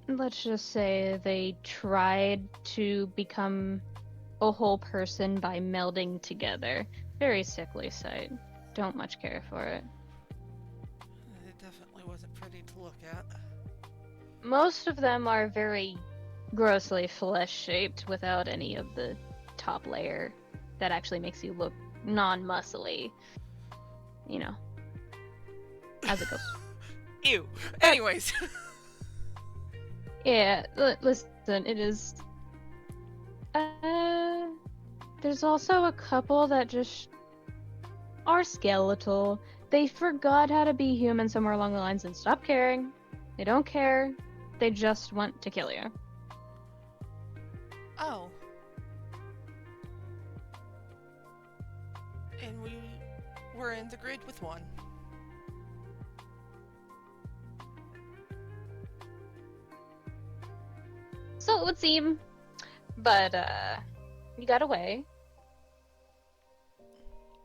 Speaker 3: let's just say, they tried to become a whole person by melding together. Very sickly sight. Don't much care for it.
Speaker 1: It definitely wasn't pretty to look at.
Speaker 3: Most of them are very grossly flesh-shaped without any of the top layer that actually makes you look non-muscly. You know. As it goes.
Speaker 1: Ew. Anyways.
Speaker 3: Yeah, listen, it is... There's also a couple that just are skeletal. They forgot how to be human somewhere along the lines and stopped caring. They don't care. They just want to kill you.
Speaker 1: Oh. And we were in the grid with one.
Speaker 3: So it would seem. But, you got away.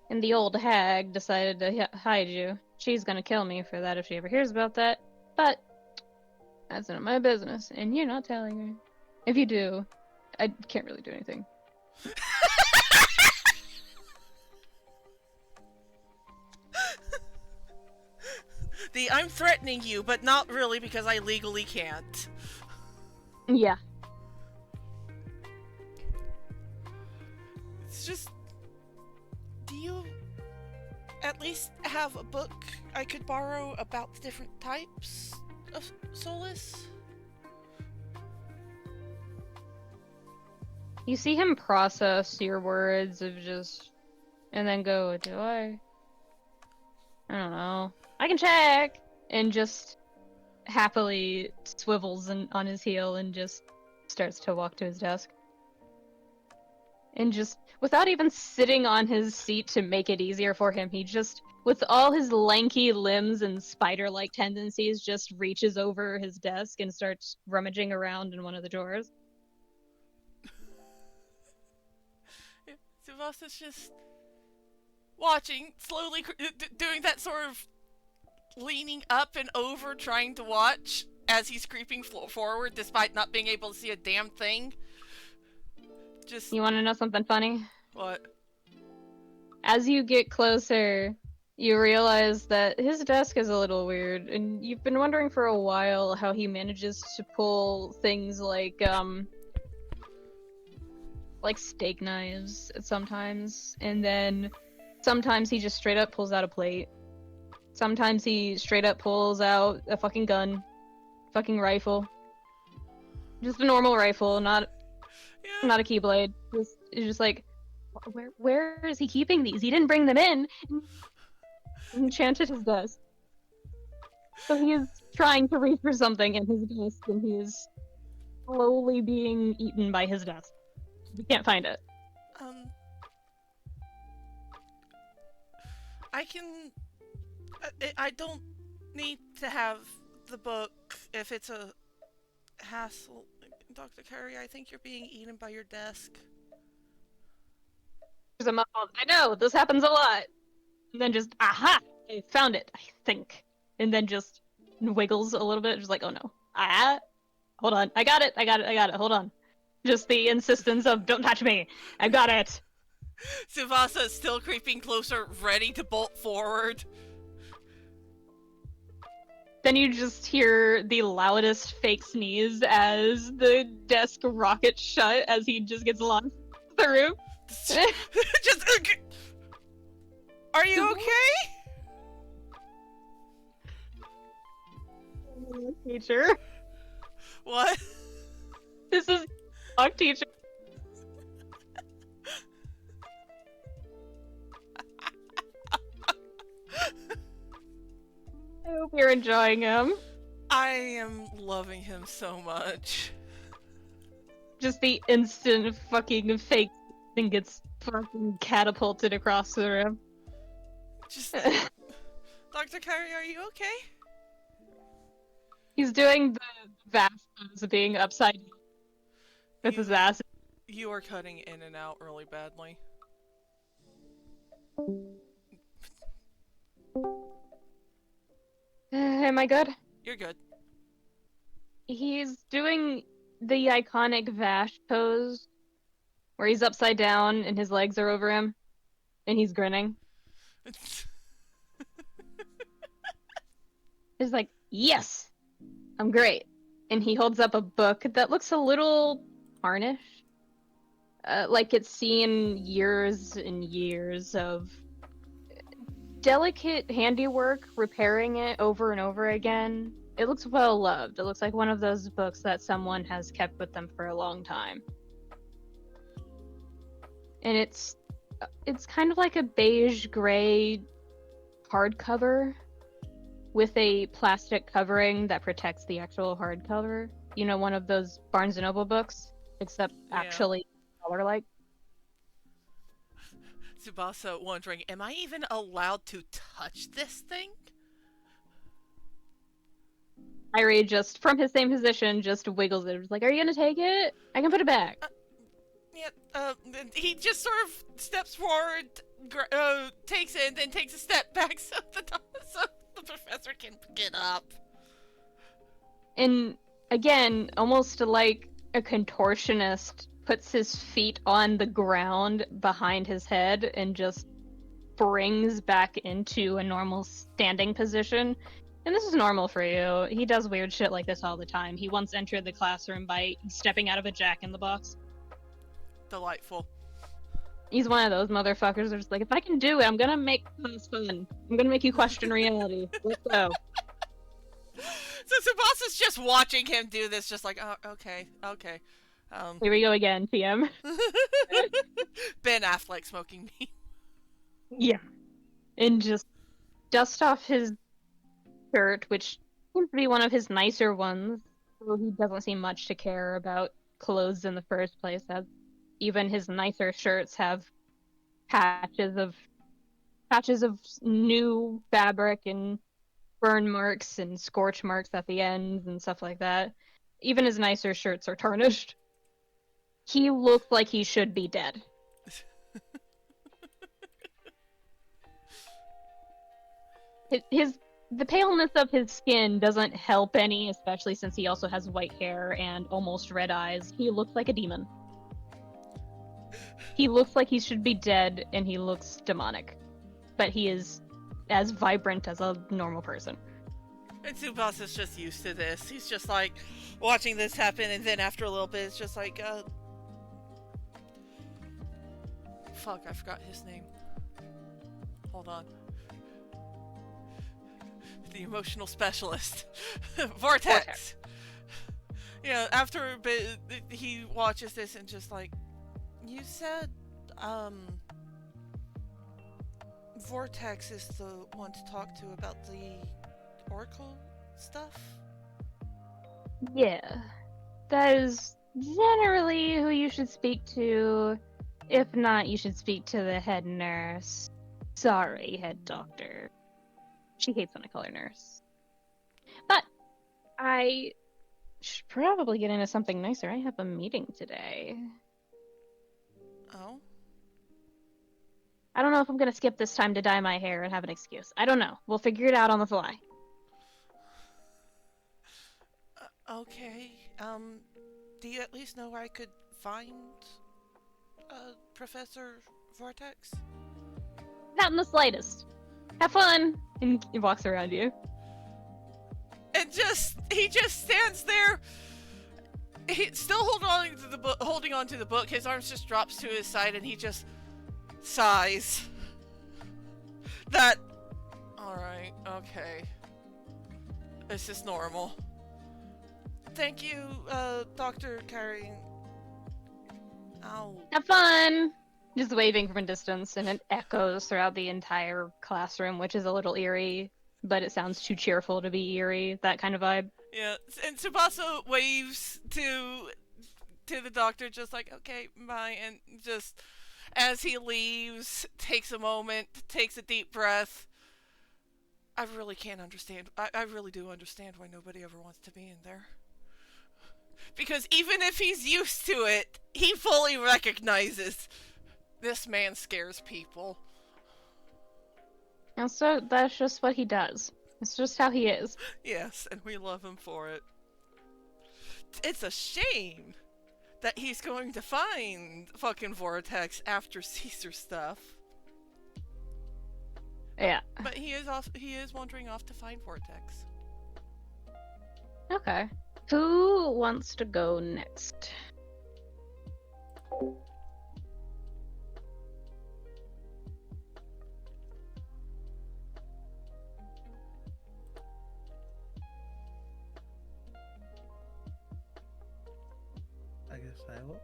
Speaker 3: And the old hag decided to hide you. She's gonna kill me for that if she ever hears about that. But, that's none of my business, and you're not telling her. If you do, I can't really do anything.
Speaker 1: I'm threatening you, but not really because I legally can't.
Speaker 3: Yeah.
Speaker 1: It's just... Do you at least have a book I could borrow about the different types of Soulless?
Speaker 3: You see him process your words of just... And then go, do I? I don't know. I can check! And just happily swivels on his heel and just starts to walk to his desk. And just, without even sitting on his seat to make it easier for him, he just, with all his lanky limbs and spider-like tendencies, just reaches over his desk and starts rummaging around in one of the drawers.
Speaker 1: Tsubasa's just watching, slowly doing that sort of leaning up and over trying to watch as he's creeping forward despite not being able to see a damn thing. Just...
Speaker 3: You want to know something funny?
Speaker 1: What?
Speaker 3: As you get closer, you realize that his desk is a little weird, and you've been wondering for a while how he manages to pull things like steak knives sometimes, and then sometimes he just straight up pulls out a plate. Sometimes he straight up pulls out a fucking gun, fucking rifle. Just a normal rifle, not a keyblade. It's just like, where is he keeping these? He didn't bring them in. Enchanted his desk. So he is trying to reach for something in his desk, and he is slowly being eaten by his desk. We can't find it.
Speaker 1: I can... I don't need to have the book if it's a hassle. Dr. Kuri, I think you're being eaten by your desk.
Speaker 3: There's a muffled, I know, this happens a lot. And then just, aha! I found it, I think. And then just wiggles a little bit, just like, oh no. Hold on, I got it, hold on. Just the insistence of, don't touch me, I got it.
Speaker 1: Tsubasa is still creeping closer, ready to bolt forward.
Speaker 3: Then you just hear the loudest fake sneeze as the desk rockets shut as he just gets launched the room.
Speaker 1: Just... Are you okay?
Speaker 3: Teacher.
Speaker 1: What?
Speaker 3: This is dog teacher. hope you're enjoying him.
Speaker 1: I am loving him so much.
Speaker 3: Just the instant fucking fake thing gets fucking catapulted across the room.
Speaker 1: Just, Dr. Kuri, are you okay?
Speaker 3: He's doing the vast pose of being upside down with his ass.
Speaker 1: You are cutting in and out really badly.
Speaker 3: Am I good?
Speaker 1: You're good.
Speaker 3: He's doing the iconic Vash pose where he's upside down and his legs are over him and he's grinning. He's like, yes, I'm great. And he holds up a book that looks a little tarnished. Like it's seen years and years of delicate handiwork repairing it over and over again. It looks well loved. It looks like one of those books that someone has kept with them for a long time. And it's kind of like a beige gray hardcover with a plastic covering that protects the actual hardcover. You know, one of those Barnes & Noble books, except actually color-like.
Speaker 1: Tsubasa wondering, am I even allowed to touch this thing?
Speaker 3: Irie just, from his same position, just wiggles it. He's like, are you gonna take it? I can put it back.
Speaker 1: Yeah, he just sort of steps forward, takes it, and then takes a step back so the professor can pick it up.
Speaker 3: And again, almost like a contortionist puts his feet on the ground behind his head and just brings back into a normal standing position. And this is normal for you. He does weird shit like this all the time. He once entered the classroom by stepping out of a Jack-in-the-Box.
Speaker 1: Delightful.
Speaker 3: He's one of those motherfuckers that's just like, if I can do it, I'm gonna make this fun. I'm gonna make you question reality. Let's go.
Speaker 1: So Tsubasa's just watching him do this, just like, oh, okay.
Speaker 3: Here we go again, TM.
Speaker 1: Ben Affleck smoking me.
Speaker 3: Yeah. And just dust off his shirt, which seems to be one of his nicer ones. So he doesn't seem much to care about clothes in the first place, as even his nicer shirts have patches of new fabric and burn marks and scorch marks at the ends and stuff like that. Even his nicer shirts are tarnished. He looks like he should be dead. The paleness of his skin doesn't help any, especially since he also has white hair and almost red eyes. He looks like a demon. He looks like he should be dead, and he looks demonic. But he is as vibrant as a normal person.
Speaker 1: And Tsubasa's just used to this. He's just like watching this happen, and then after a little bit, it's just like, fuck, I forgot his name. Hold on. The emotional specialist. Vortex! Yeah, after a bit, he watches this and just like, you said, Vortex is the one to talk to about the Oracle stuff?
Speaker 3: Yeah. That is generally who you should speak to. If not, you should speak to the head nurse. Sorry, head doctor. She hates when I call her nurse. But I should probably get into something nicer. I have a meeting today.
Speaker 1: Oh?
Speaker 3: I don't know if I'm gonna skip this time to dye my hair and have an excuse. I don't know. We'll figure it out on the fly.
Speaker 1: Okay. Do you at least know where I could find Professor Vortex?
Speaker 3: Not in the slightest. Have fun! And he walks around you.
Speaker 1: And he just stands there, still holding on to the book. His arms just drops to his side, and he just sighs. Alright, okay. This is normal. Thank you, Dr. Kuri. Ow.
Speaker 3: Have fun! Just waving from a distance, and it echoes throughout the entire classroom, which is a little eerie, but it sounds too cheerful to be eerie, that kind of vibe.
Speaker 1: Yeah, and Tsubasa waves to the doctor, just like, okay, bye, and just as he leaves, takes a moment, takes a deep breath. I really can't understand. I really do understand why nobody ever wants to be in there. Because even if he's used to it, he fully recognizes this man scares people.
Speaker 3: And so that's just what he does. It's just how he is.
Speaker 1: Yes, and we love him for it. It's a shame that he's going to find fucking Vortex after Caesar stuff.
Speaker 3: Yeah.
Speaker 1: But he is wandering off to find Vortex.
Speaker 3: Okay. Who wants to go next?
Speaker 6: I guess I will.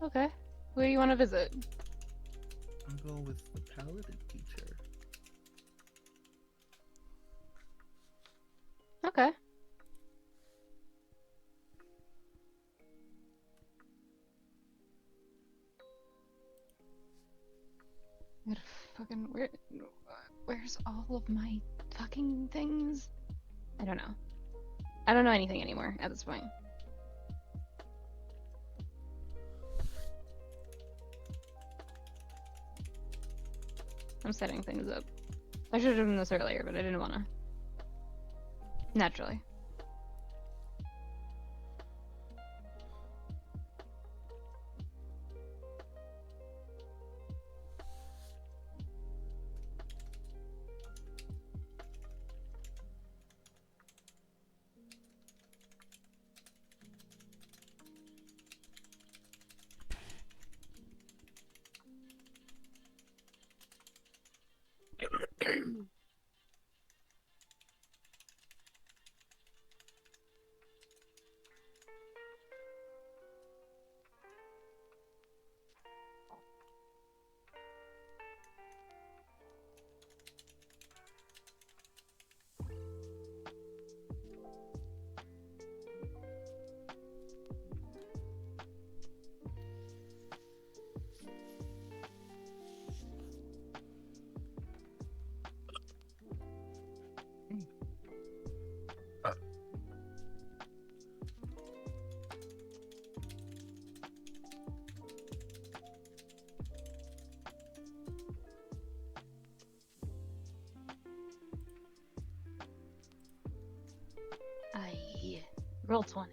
Speaker 3: Okay. Who do you want to visit?
Speaker 6: I'll go with the paladin teacher.
Speaker 3: Okay. Where's all of my fucking things? I don't know. I don't know anything anymore at this point. I'm setting things up. I should have done this earlier, but I didn't want to. Naturally. Aye. Roll 20.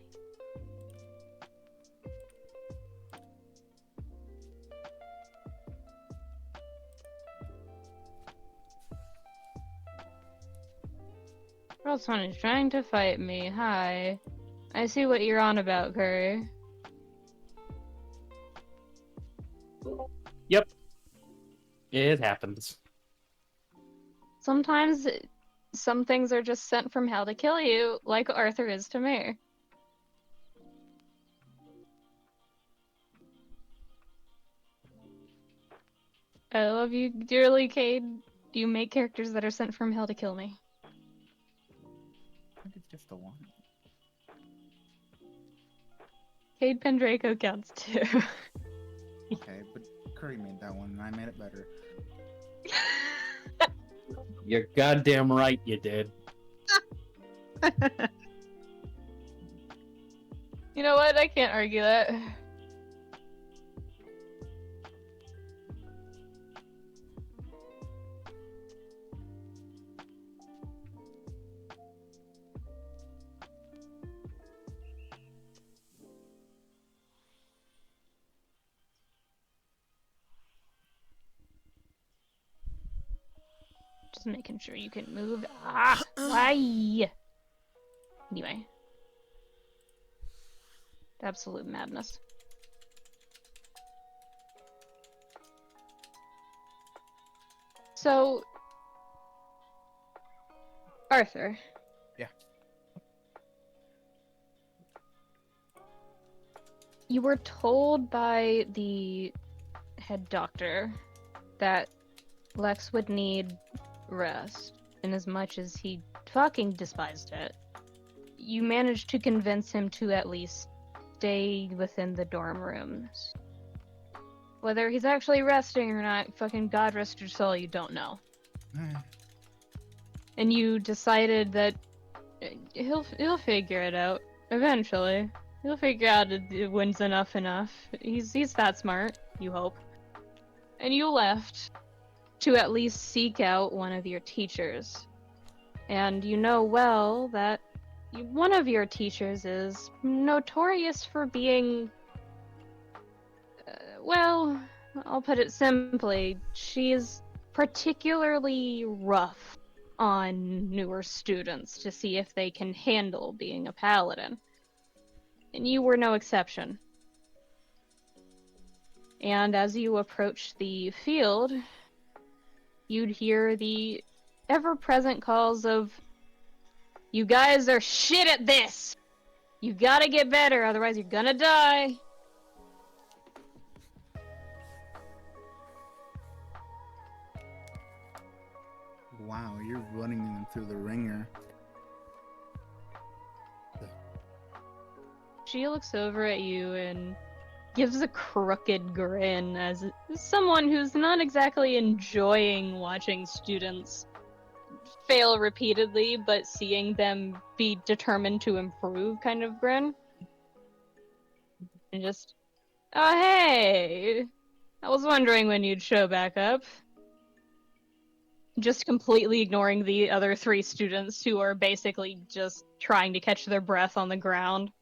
Speaker 3: Roll 20 is trying to fight me. Hi. I see what you're on about, Kuri.
Speaker 5: Yep. It happens.
Speaker 3: Sometimes some things are just sent from hell to kill you, like Arthur is to me. I love you dearly, Cayde. Do you make characters that are sent from hell to kill me?
Speaker 6: I think it's just the one.
Speaker 3: Cayde Pendraco counts too.
Speaker 6: Okay, but Curry made that one and I made it better.
Speaker 5: You're goddamn right you did.
Speaker 3: You know what? I can't argue that. Just making sure you can move. Ah, why? Anyway. Absolute madness. So, Arthur.
Speaker 6: Yeah.
Speaker 3: You were told by the head doctor that Lex would need rest, and as much as he fucking despised it, you managed to convince him to at least stay within the dorm rooms. Whether he's actually resting or not, fucking God rest your soul, you don't know. And you decided that he'll figure it out eventually. He'll figure out when's enough. He's that smart, you hope. And you left to at least seek out one of your teachers. And you know well that one of your teachers is notorious for being, well, I'll put it simply, she's particularly rough on newer students to see if they can handle being a paladin. And you were no exception. And as you approached the field, you'd hear the ever-present calls of, "You guys are shit at this! You gotta get better, otherwise you're gonna die!"
Speaker 6: Wow, you're running them through the ringer.
Speaker 3: She looks over at you and gives a crooked grin as someone who's not exactly enjoying watching students fail repeatedly, but seeing them be determined to improve kind of grin. And just, "Oh, hey! I was wondering when you'd show back up." Just completely ignoring the other 3 students who are basically just trying to catch their breath on the ground.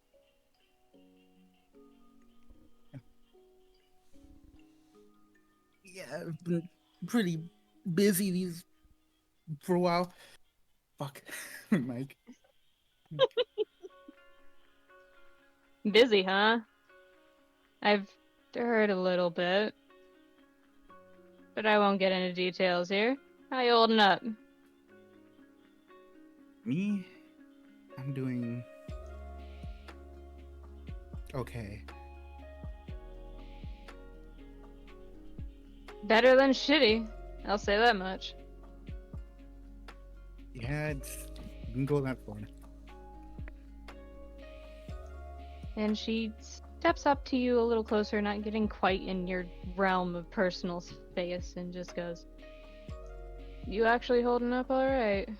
Speaker 6: Yeah, I've been pretty busy for a while. Fuck, Mike.
Speaker 3: Busy, huh? I've heard a little bit. But I won't get into details here. How you holding up?
Speaker 6: Me? I'm doing okay.
Speaker 3: Better than shitty. I'll say that much.
Speaker 6: Yeah, you can go that far.
Speaker 3: And she steps up to you a little closer, not getting quite in your realm of personal space, and just goes, "You actually holding up alright?"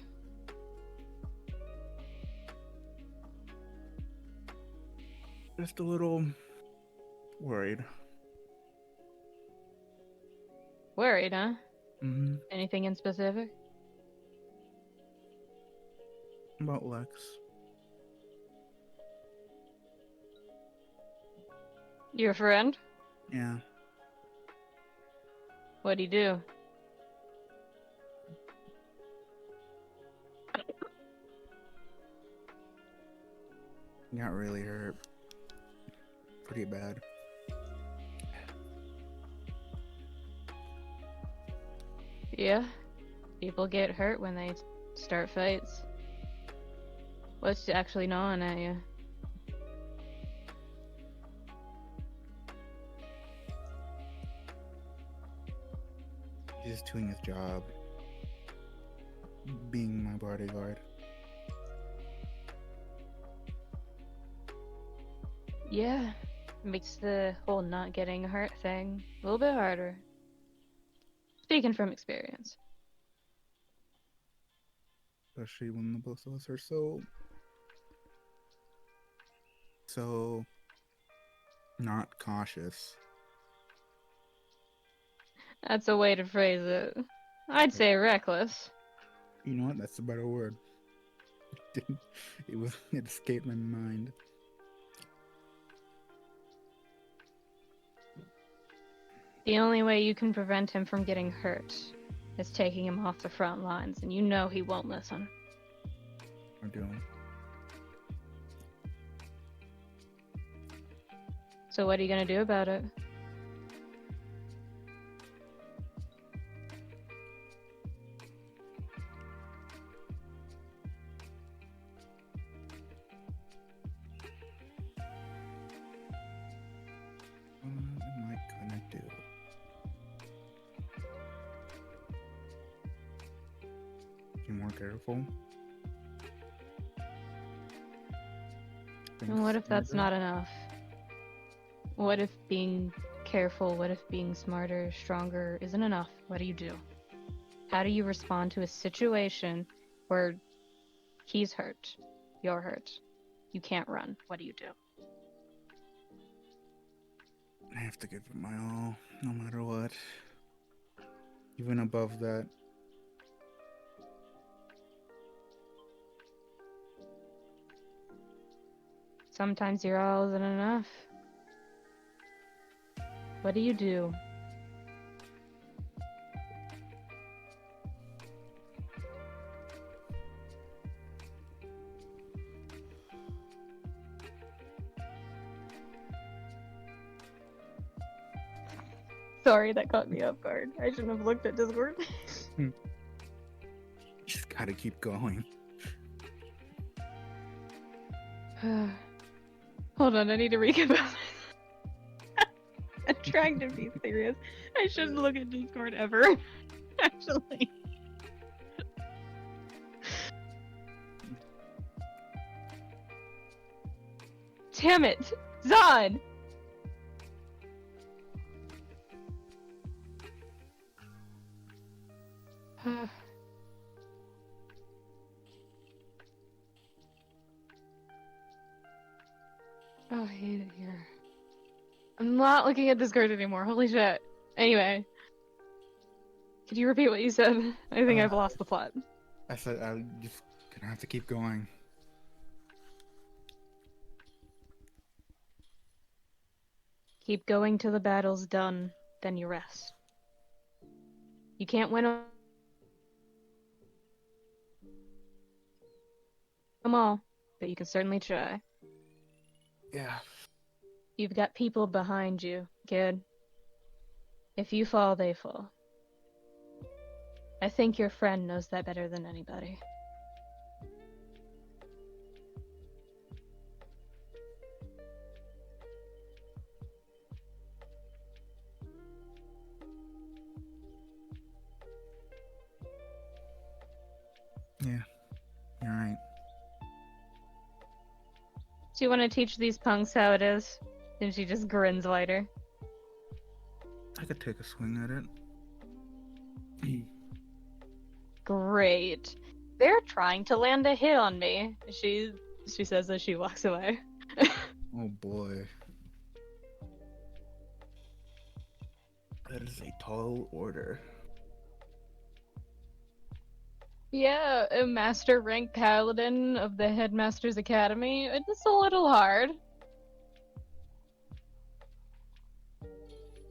Speaker 6: Just a little worried.
Speaker 3: Worried, huh?
Speaker 6: Mm-hmm.
Speaker 3: Anything in specific?
Speaker 6: About Lex.
Speaker 3: Your friend?
Speaker 6: Yeah.
Speaker 3: What'd he do?
Speaker 6: Got really hurt. Pretty bad.
Speaker 3: Yeah. People get hurt when they start fights. What's actually gnawing at you?
Speaker 6: He's just doing his job. Being my bodyguard.
Speaker 3: Yeah. Makes the whole not getting hurt thing a little bit harder. Speaking from experience.
Speaker 6: Especially when the both of us are so not cautious.
Speaker 3: That's a way to phrase it. I'd say reckless.
Speaker 6: You know what? That's a better word. It escaped my mind.
Speaker 3: The only way you can prevent him from getting hurt is taking him off the front lines, and you know he won't listen.
Speaker 6: I'm doing.
Speaker 3: So what are you gonna do about it?
Speaker 6: What am I gonna do? not careful.
Speaker 3: And what if that's not enough? What if being careful, what if being smarter, stronger isn't enough? What do you do? How do you respond to a situation where he's hurt, you're hurt, you can't run? What do you do?
Speaker 6: I have to give it my all, no matter what. Even above that.
Speaker 3: Sometimes your all isn't enough. What do you do? Sorry, that caught me off guard. I shouldn't have looked at Discord.
Speaker 6: Just gotta keep going.
Speaker 3: Hold on, I need to recap about this. I'm trying to be serious. I shouldn't look at Discord ever. Actually. Damn it! Zon! Oh, I hate it here. I'm not looking at Discord anymore. Holy shit. Anyway. Could you repeat what you said? I think I've lost the plot.
Speaker 6: I said I'm just gonna have to keep going.
Speaker 3: Keep going till the battle's done, then you rest. You can't win them all, but you can certainly try.
Speaker 6: Yeah.
Speaker 3: You've got people behind you, kid. If you fall, they fall. I think your friend knows that better than anybody.
Speaker 6: Yeah. You're right.
Speaker 3: Do you want to teach these punks how it is? And she just grins wider.
Speaker 6: I could take a swing at it.
Speaker 3: Great. They're trying to land a hit on me. She says as she walks away.
Speaker 6: Oh boy. That is a tall order.
Speaker 3: Yeah, a master rank paladin of the Headmaster's Academy. It's a little hard.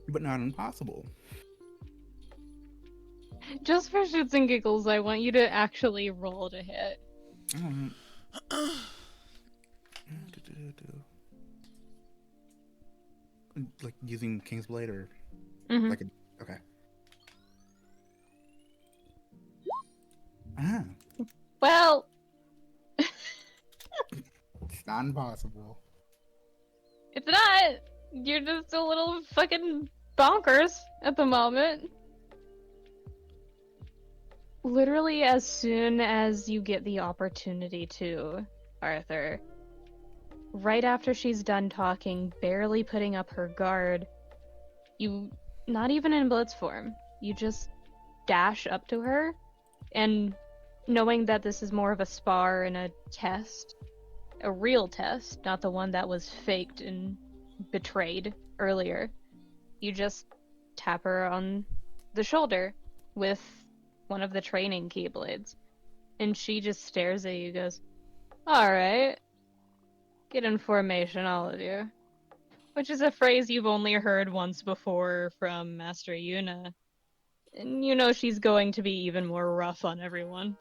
Speaker 6: But not impossible.
Speaker 3: Just for shits and giggles, I want you to actually roll to hit.
Speaker 6: Alright. Like using King's Blade or
Speaker 3: Mhm.
Speaker 6: like a okay. Ah,
Speaker 3: Well,
Speaker 6: it's not impossible.
Speaker 3: it's not. You're just a little fucking bonkers at the moment. Literally, as soon as you get the opportunity to, Arthur, right after she's done talking, barely putting up her guard, you, not even in blitz form, you just dash up to her, and knowing that this is more of a spar and a test, a real test, not the one that was faked and betrayed earlier, you just tap her on the shoulder with one of the training keyblades, and she just stares at you, goes, "Alright, get in formation, all of you." Which is a phrase you've only heard once before from Master Yuna, and you know she's going to be even more rough on everyone.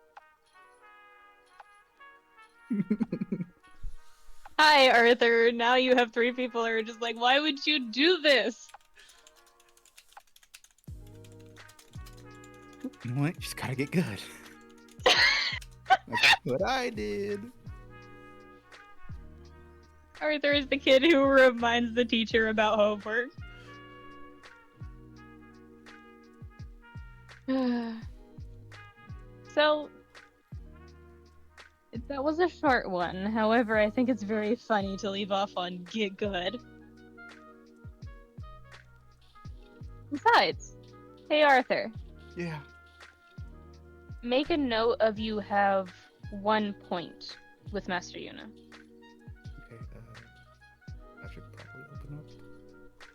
Speaker 3: Hi, Arthur. Now you have 3 people who are just like, why would you do this?
Speaker 6: You know what? Just gotta get good. That's what I did.
Speaker 3: Arthur is the kid who reminds the teacher about homework. So, That was a short one. However, I think it's very funny to leave off on get good. Besides, hey Arthur,
Speaker 6: Yeah.
Speaker 3: make a note of you have 1 point with Master Yuna.
Speaker 6: Okay. I should probably open up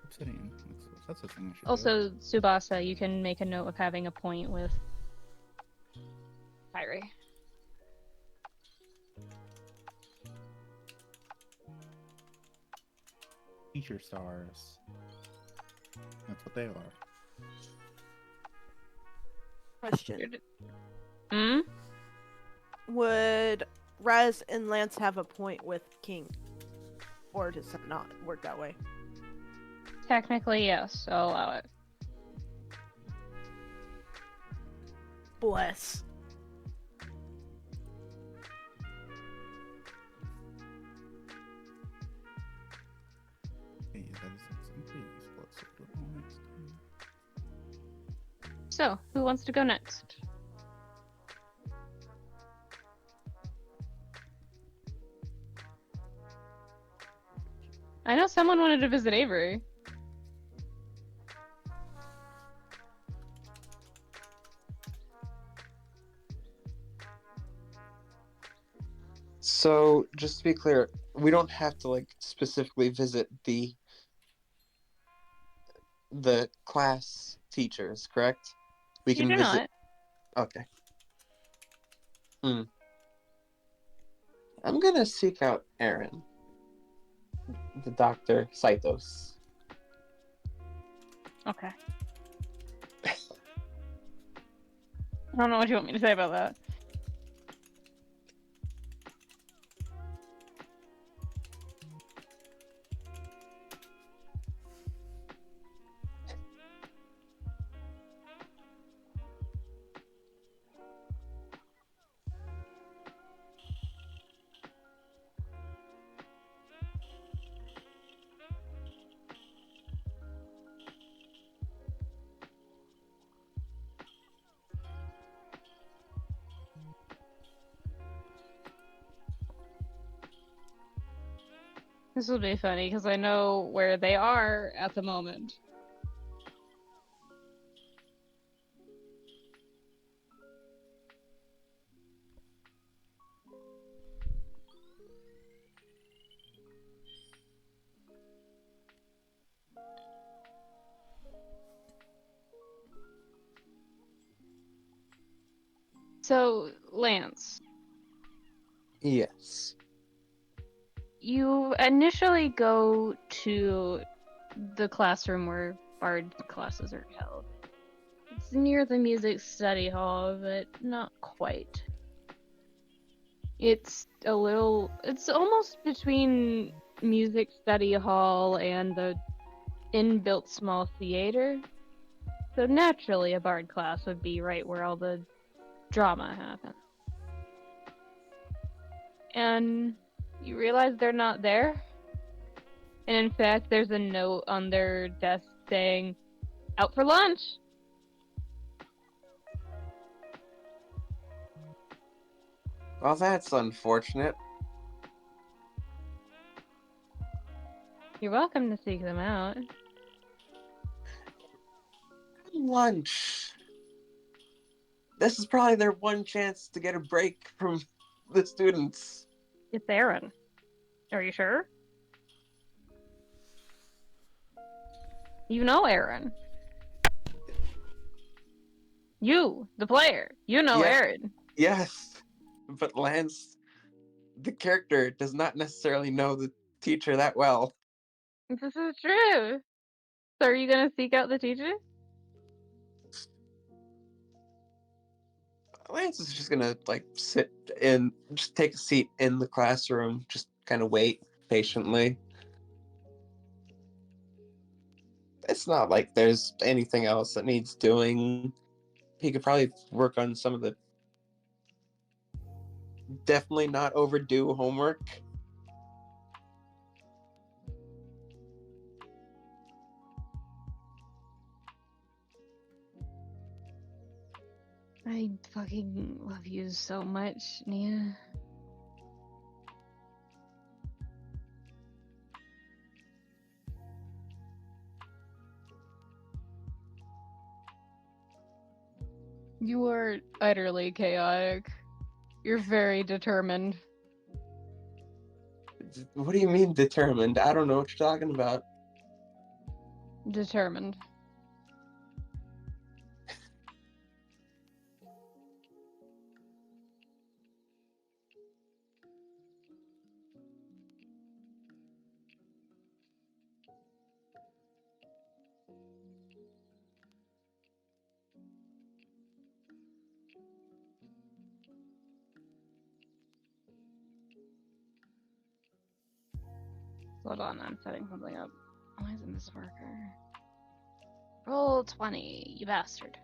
Speaker 6: Obsidian. That's a thing I should do.
Speaker 3: Also, Tsubasa, you can make a note of having a point with Kyrie.
Speaker 6: Teacher stars. That's what they are.
Speaker 7: Question.
Speaker 3: Hmm?
Speaker 7: Would Razz and Lance have a point with King? Or does it not work that way?
Speaker 3: Technically, yes, I'll allow it.
Speaker 7: Bless.
Speaker 6: Hey, that is exactly what I do next time.
Speaker 3: So, who wants to go next? I know someone wanted to visit Avery.
Speaker 2: So, just to be clear, we don't have to like specifically visit the class teachers, correct? We
Speaker 3: You
Speaker 2: can
Speaker 3: do
Speaker 2: visit.
Speaker 3: not.
Speaker 2: Okay. I'm gonna seek out Aaron, the Dr. Saitos.
Speaker 3: Okay. I don't know what you want me to say about that. This will be funny because I know where they are at the moment. So, Lance,
Speaker 2: Yes.
Speaker 3: you initially go to the classroom where bard classes are held. It's near the music study hall, but not quite. It's almost between music study hall and the inbuilt small theater. So naturally a bard class would be right where all the drama happens. And you realize they're not there? And in fact, there's a note on their desk saying, out for lunch!
Speaker 2: Well, that's unfortunate.
Speaker 3: You're welcome to seek them out.
Speaker 2: Lunch. This is probably their one chance to get a break from the students.
Speaker 3: It's Aaron. Are you sure? You know Aaron. You, the player. You know
Speaker 2: Yeah.
Speaker 3: Aaron.
Speaker 2: Yes, but Lance, the character, does not necessarily know the teacher that well.
Speaker 3: This is true. So are you gonna seek out the teacher?
Speaker 2: Lance is just gonna like sit and just take a seat in the classroom, just kind of wait patiently. It's not like there's anything else that needs doing. He could probably work on some of the definitely not overdue homework.
Speaker 3: I fucking love you so much, Nia. You are utterly chaotic. You're very determined.
Speaker 2: What do you mean determined? I don't know what you're talking about.
Speaker 3: Determined. Hold on, I'm setting something up. Why isn't this worker? Roll 20, you bastard.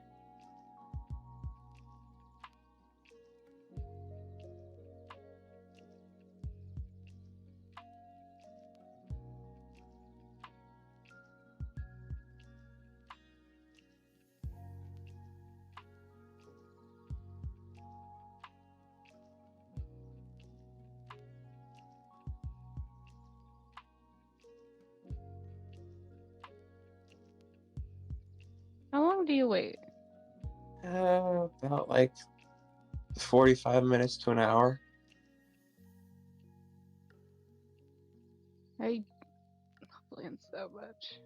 Speaker 3: How long do you wait?
Speaker 2: About like 45 minutes to an hour.
Speaker 3: I complain so much.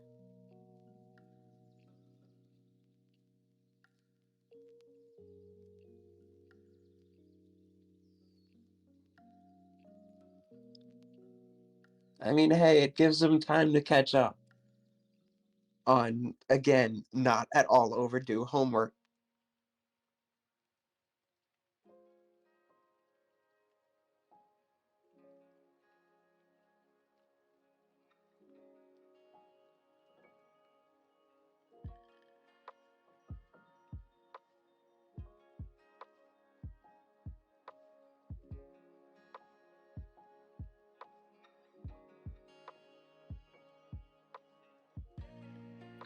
Speaker 2: I mean, hey, it gives them time to catch up on, again, not at all overdue homework.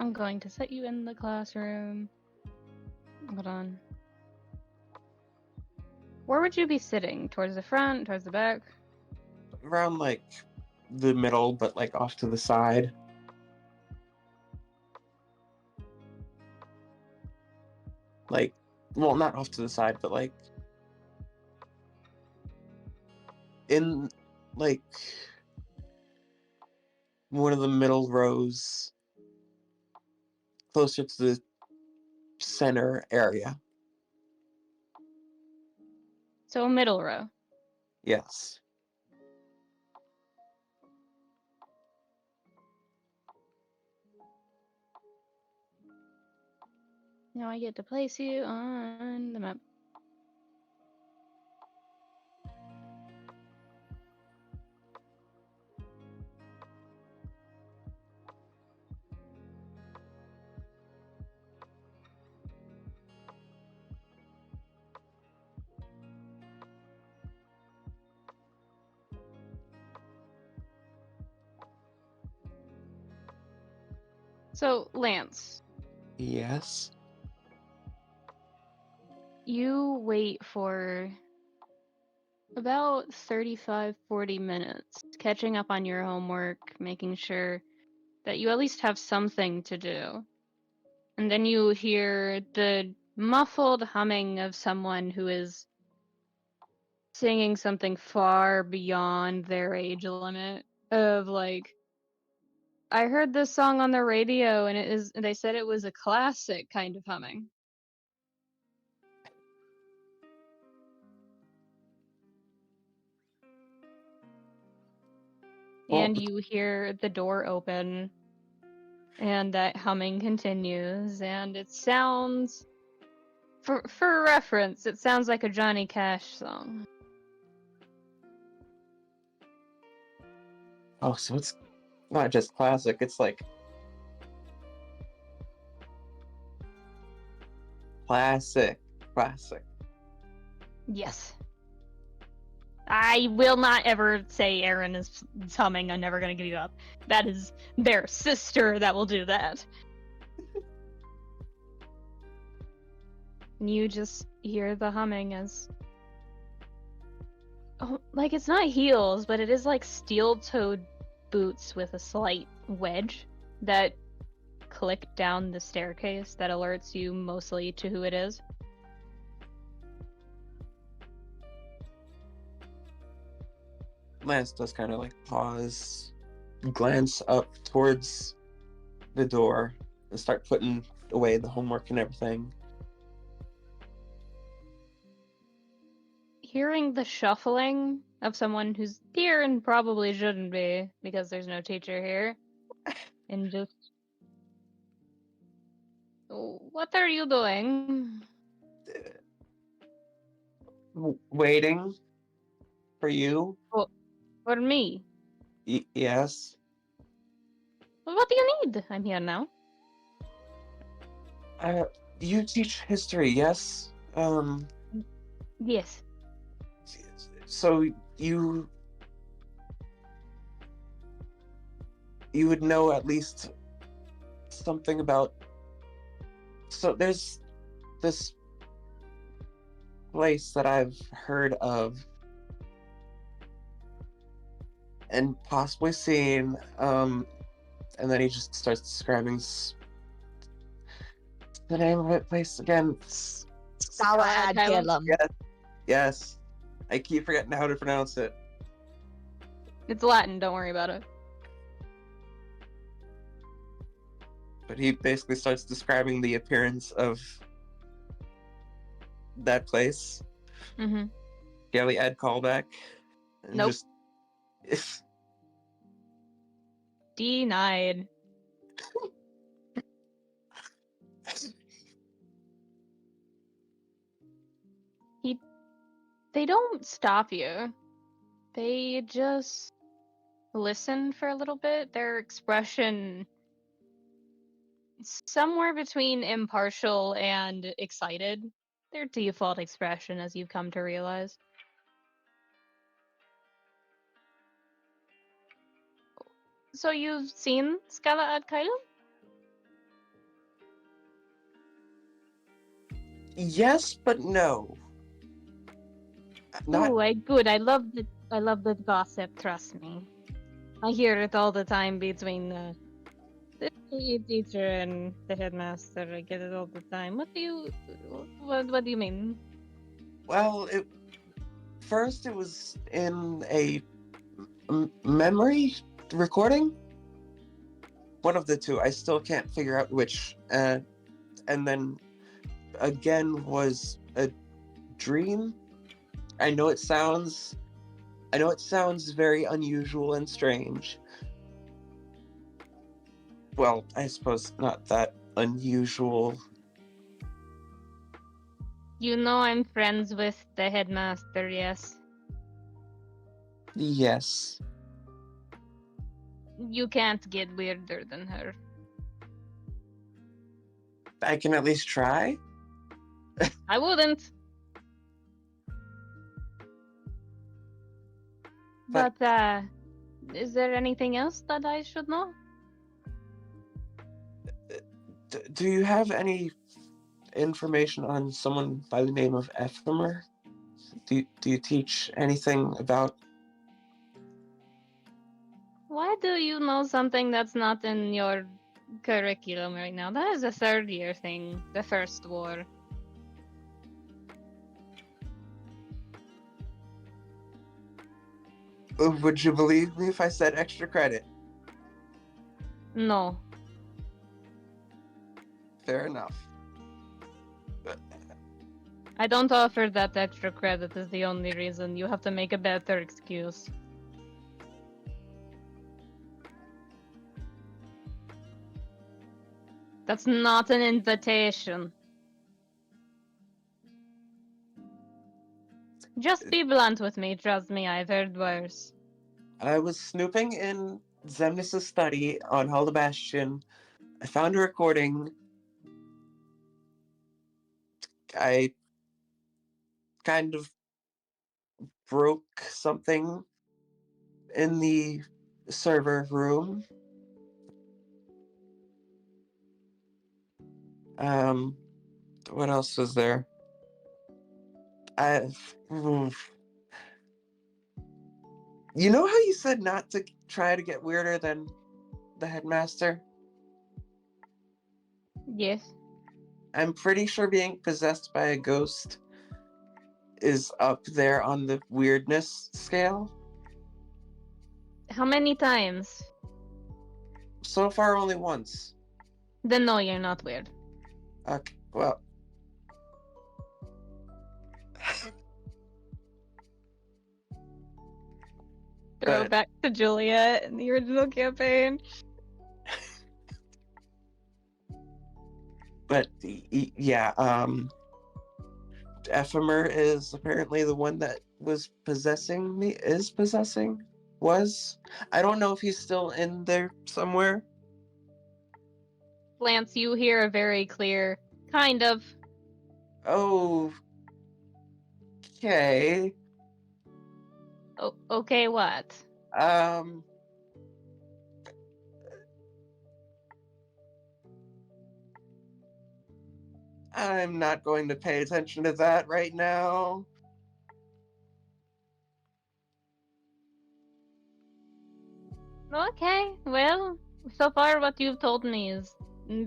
Speaker 3: I'm going to set you in the classroom. Hold on. Where would you be sitting? Towards the front? Towards the back?
Speaker 2: Around like the middle, but like off to the side. Like, well, not off to the side, but like in like one of the middle rows, closer to the center area.
Speaker 3: So middle row.
Speaker 2: Yes.
Speaker 3: Now I get to place you on the map. So, Lance,
Speaker 2: Yes.
Speaker 3: you wait for about 35-40 minutes, catching up on your homework, making sure that you at least have something to do. And then you hear the muffled humming of someone who is singing something far beyond their age limit of like, I heard this song on the radio and they said it was a classic kind of humming.
Speaker 2: Well,
Speaker 3: And you hear the door open and that humming continues, and it sounds, for reference, it sounds like a Johnny Cash song.
Speaker 2: oh, so it's not just classic, it's like classic. Classic.
Speaker 3: Yes. I will not ever say Aaron is humming. I'm never gonna give you up. That is their sister that will do that. And you just hear the humming as... Oh, like, it's not heels, but it is like steel-toed boots with a slight wedge that click down the staircase that alerts you mostly to who it is.
Speaker 2: Lance does kind of like pause, glance up towards the door, and start putting away the homework and everything.
Speaker 3: Hearing the shuffling of someone who's here and probably shouldn't be because there's no teacher here, and just. What are you doing?
Speaker 2: Waiting for you?
Speaker 3: For me?
Speaker 2: Yes.
Speaker 3: What do you need? I'm here now.
Speaker 2: You teach history, yes?
Speaker 3: Yes.
Speaker 2: So you would know at least something about. So there's this place that I've heard of and possibly seen, and then he just starts describing the name of it place again.
Speaker 4: Sala ad Calum.
Speaker 2: Yes. I keep forgetting how to pronounce it.
Speaker 3: It's Latin, don't worry about it.
Speaker 2: But he basically starts describing the appearance of that place.
Speaker 3: Mm-hmm.
Speaker 2: Gally add callback. And
Speaker 3: Nope.
Speaker 2: just
Speaker 3: Denied. They don't stop you. They just listen for a little bit. Their expression somewhere between impartial and excited. Their default expression, as you've come to realize. So you've seen Scala ad Caelum?
Speaker 2: yes, but no. Not
Speaker 3: Oh, good. I love the gossip. Trust me, I hear it all the time between the PE teacher and the headmaster. I get it all the time. What do you mean?
Speaker 2: well. First, it was in a memory recording. One of the two. I still can't figure out which. And then again was a dream. I know it sounds very unusual and strange. Well, I suppose not that unusual.
Speaker 3: You know I'm friends with the headmaster, yes?
Speaker 2: Yes.
Speaker 3: You can't get weirder than her.
Speaker 2: I can at least try.
Speaker 3: I wouldn't.
Speaker 2: But-
Speaker 3: But, is there anything else that I should know?
Speaker 2: Do you have any information on someone by the name of Ephemer? Do you teach anything about?
Speaker 3: Why do you know something that's not in your curriculum right now? That is a third year thing. The first war.
Speaker 2: Would you believe me if I said extra credit?
Speaker 3: No.
Speaker 2: Fair enough.
Speaker 3: I don't offer that extra credit is the only reason. You have to make a better excuse. That's not an invitation. Just be blunt with me, trust me, I've heard worse.
Speaker 2: I was snooping in Zemnis' study on Hall Bastion. I found a recording. I kind of broke something in the server room. What else was there? You know how you said not to try to get weirder than the headmaster?
Speaker 3: Yes.
Speaker 2: I'm pretty sure being possessed by a ghost is up there on the weirdness scale.
Speaker 3: How many times?
Speaker 2: So far, only once.
Speaker 3: Then no, you're not weird.
Speaker 2: Okay, well.
Speaker 3: Throw
Speaker 2: But
Speaker 3: back to Juliet in the original campaign.
Speaker 2: Yeah, Ephemer is apparently the one that was possessing me. Is possessing? Was? I don't know if he's still in there somewhere.
Speaker 3: Lance, you hear a very clear, kind of.
Speaker 2: Oh, okay.
Speaker 3: Oh, okay, what?
Speaker 2: Um, I'm not going to pay attention to that right now.
Speaker 3: Okay, well, so far what you've told me is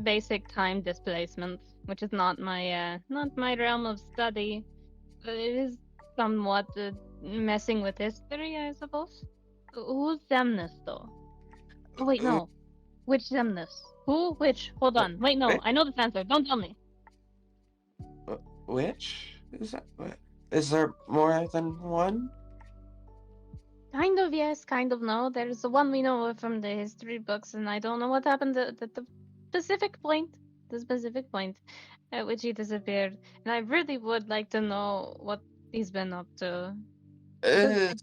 Speaker 3: basic time displacement, which is not my realm of study. But it is somewhat messing with history, I suppose. Who's Zemnis, though? Oh, wait,
Speaker 2: Mm,
Speaker 3: no. Which Zemnis? Who? Which? Hold on. Wait, no.
Speaker 2: Which?
Speaker 3: I know this answer. Don't tell me.
Speaker 2: Which? Is that? Is there more than one?
Speaker 3: Kind of yes, kind of no. There's the one we know from the history books, and I don't know what happened at the specific point. The specific point at which he disappeared. And I really would like to know what he's been up to. Because
Speaker 2: Uh,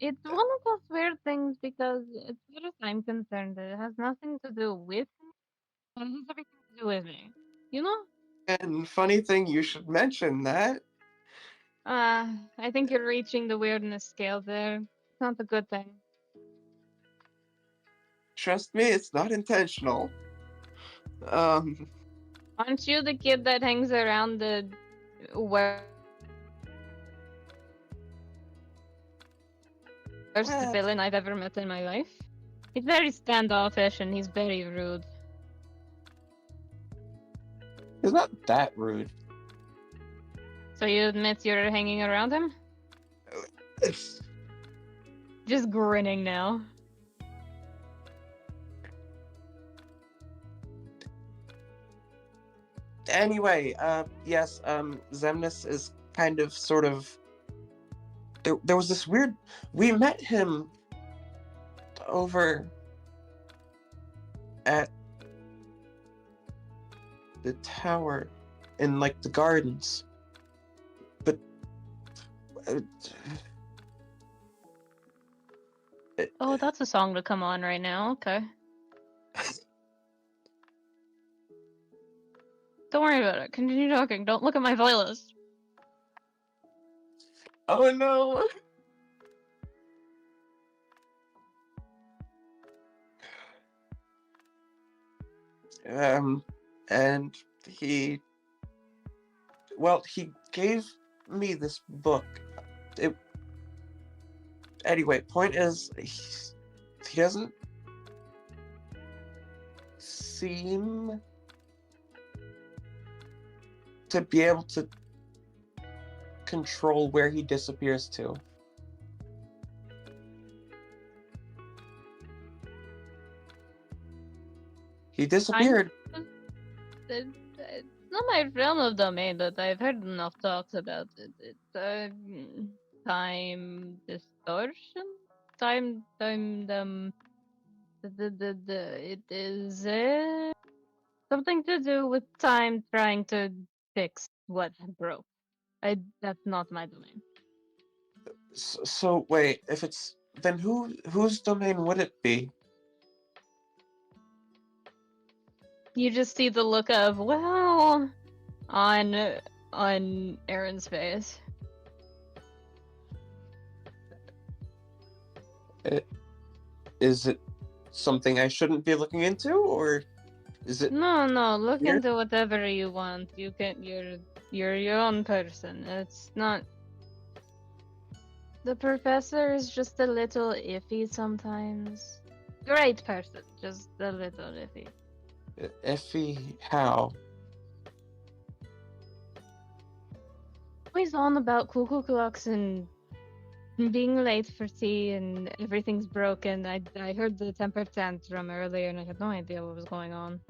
Speaker 3: it's one of those weird things because, as far as I'm concerned, it has nothing to do with me, but it has everything to do with me. You know?
Speaker 2: and funny thing, you should mention that.
Speaker 3: I think you're reaching the weirdness scale there. It's not a good thing.
Speaker 2: Trust me, it's not intentional. Um,
Speaker 3: Aren't you the kid that hangs around the worst
Speaker 2: well,
Speaker 3: villain I've ever met in my life? He's very standoffish and he's very rude.
Speaker 2: it's not that rude.
Speaker 3: So you admit you're hanging around him?
Speaker 2: It's,
Speaker 3: Just grinning now.
Speaker 2: anyway, yes, Zemnis is kind of, sort of. There was this weird. We met him over at the tower in, like, the gardens. But. Uh,
Speaker 3: Oh, that's a song to come on right now. Okay. Don't worry about it. Continue talking. Don't look at my playlist.
Speaker 2: oh no! And he. Well, he gave me this book. It, anyway, point is, he doesn't seem to be able to control where he disappears to. He disappeared.
Speaker 3: It's not my realm of domain, but I've heard enough talks about it. It's time distortion. It is something to do with time trying to fix what broke. That's not my domain.
Speaker 2: So wait, if it's then whose domain would it be?
Speaker 3: You just see the look of well on Aaron's face.
Speaker 2: Is it something I shouldn't be looking into, or is it
Speaker 3: No, look
Speaker 2: weird?
Speaker 3: into whatever you want. You can you're your own person. It's not the professor is just a little iffy sometimes. Great person, just a little iffy.
Speaker 2: Effie, how?
Speaker 3: Always on about cuckoo clocks and being late for tea and everything's broken. I heard the temper tantrum earlier and I had no idea what was going on.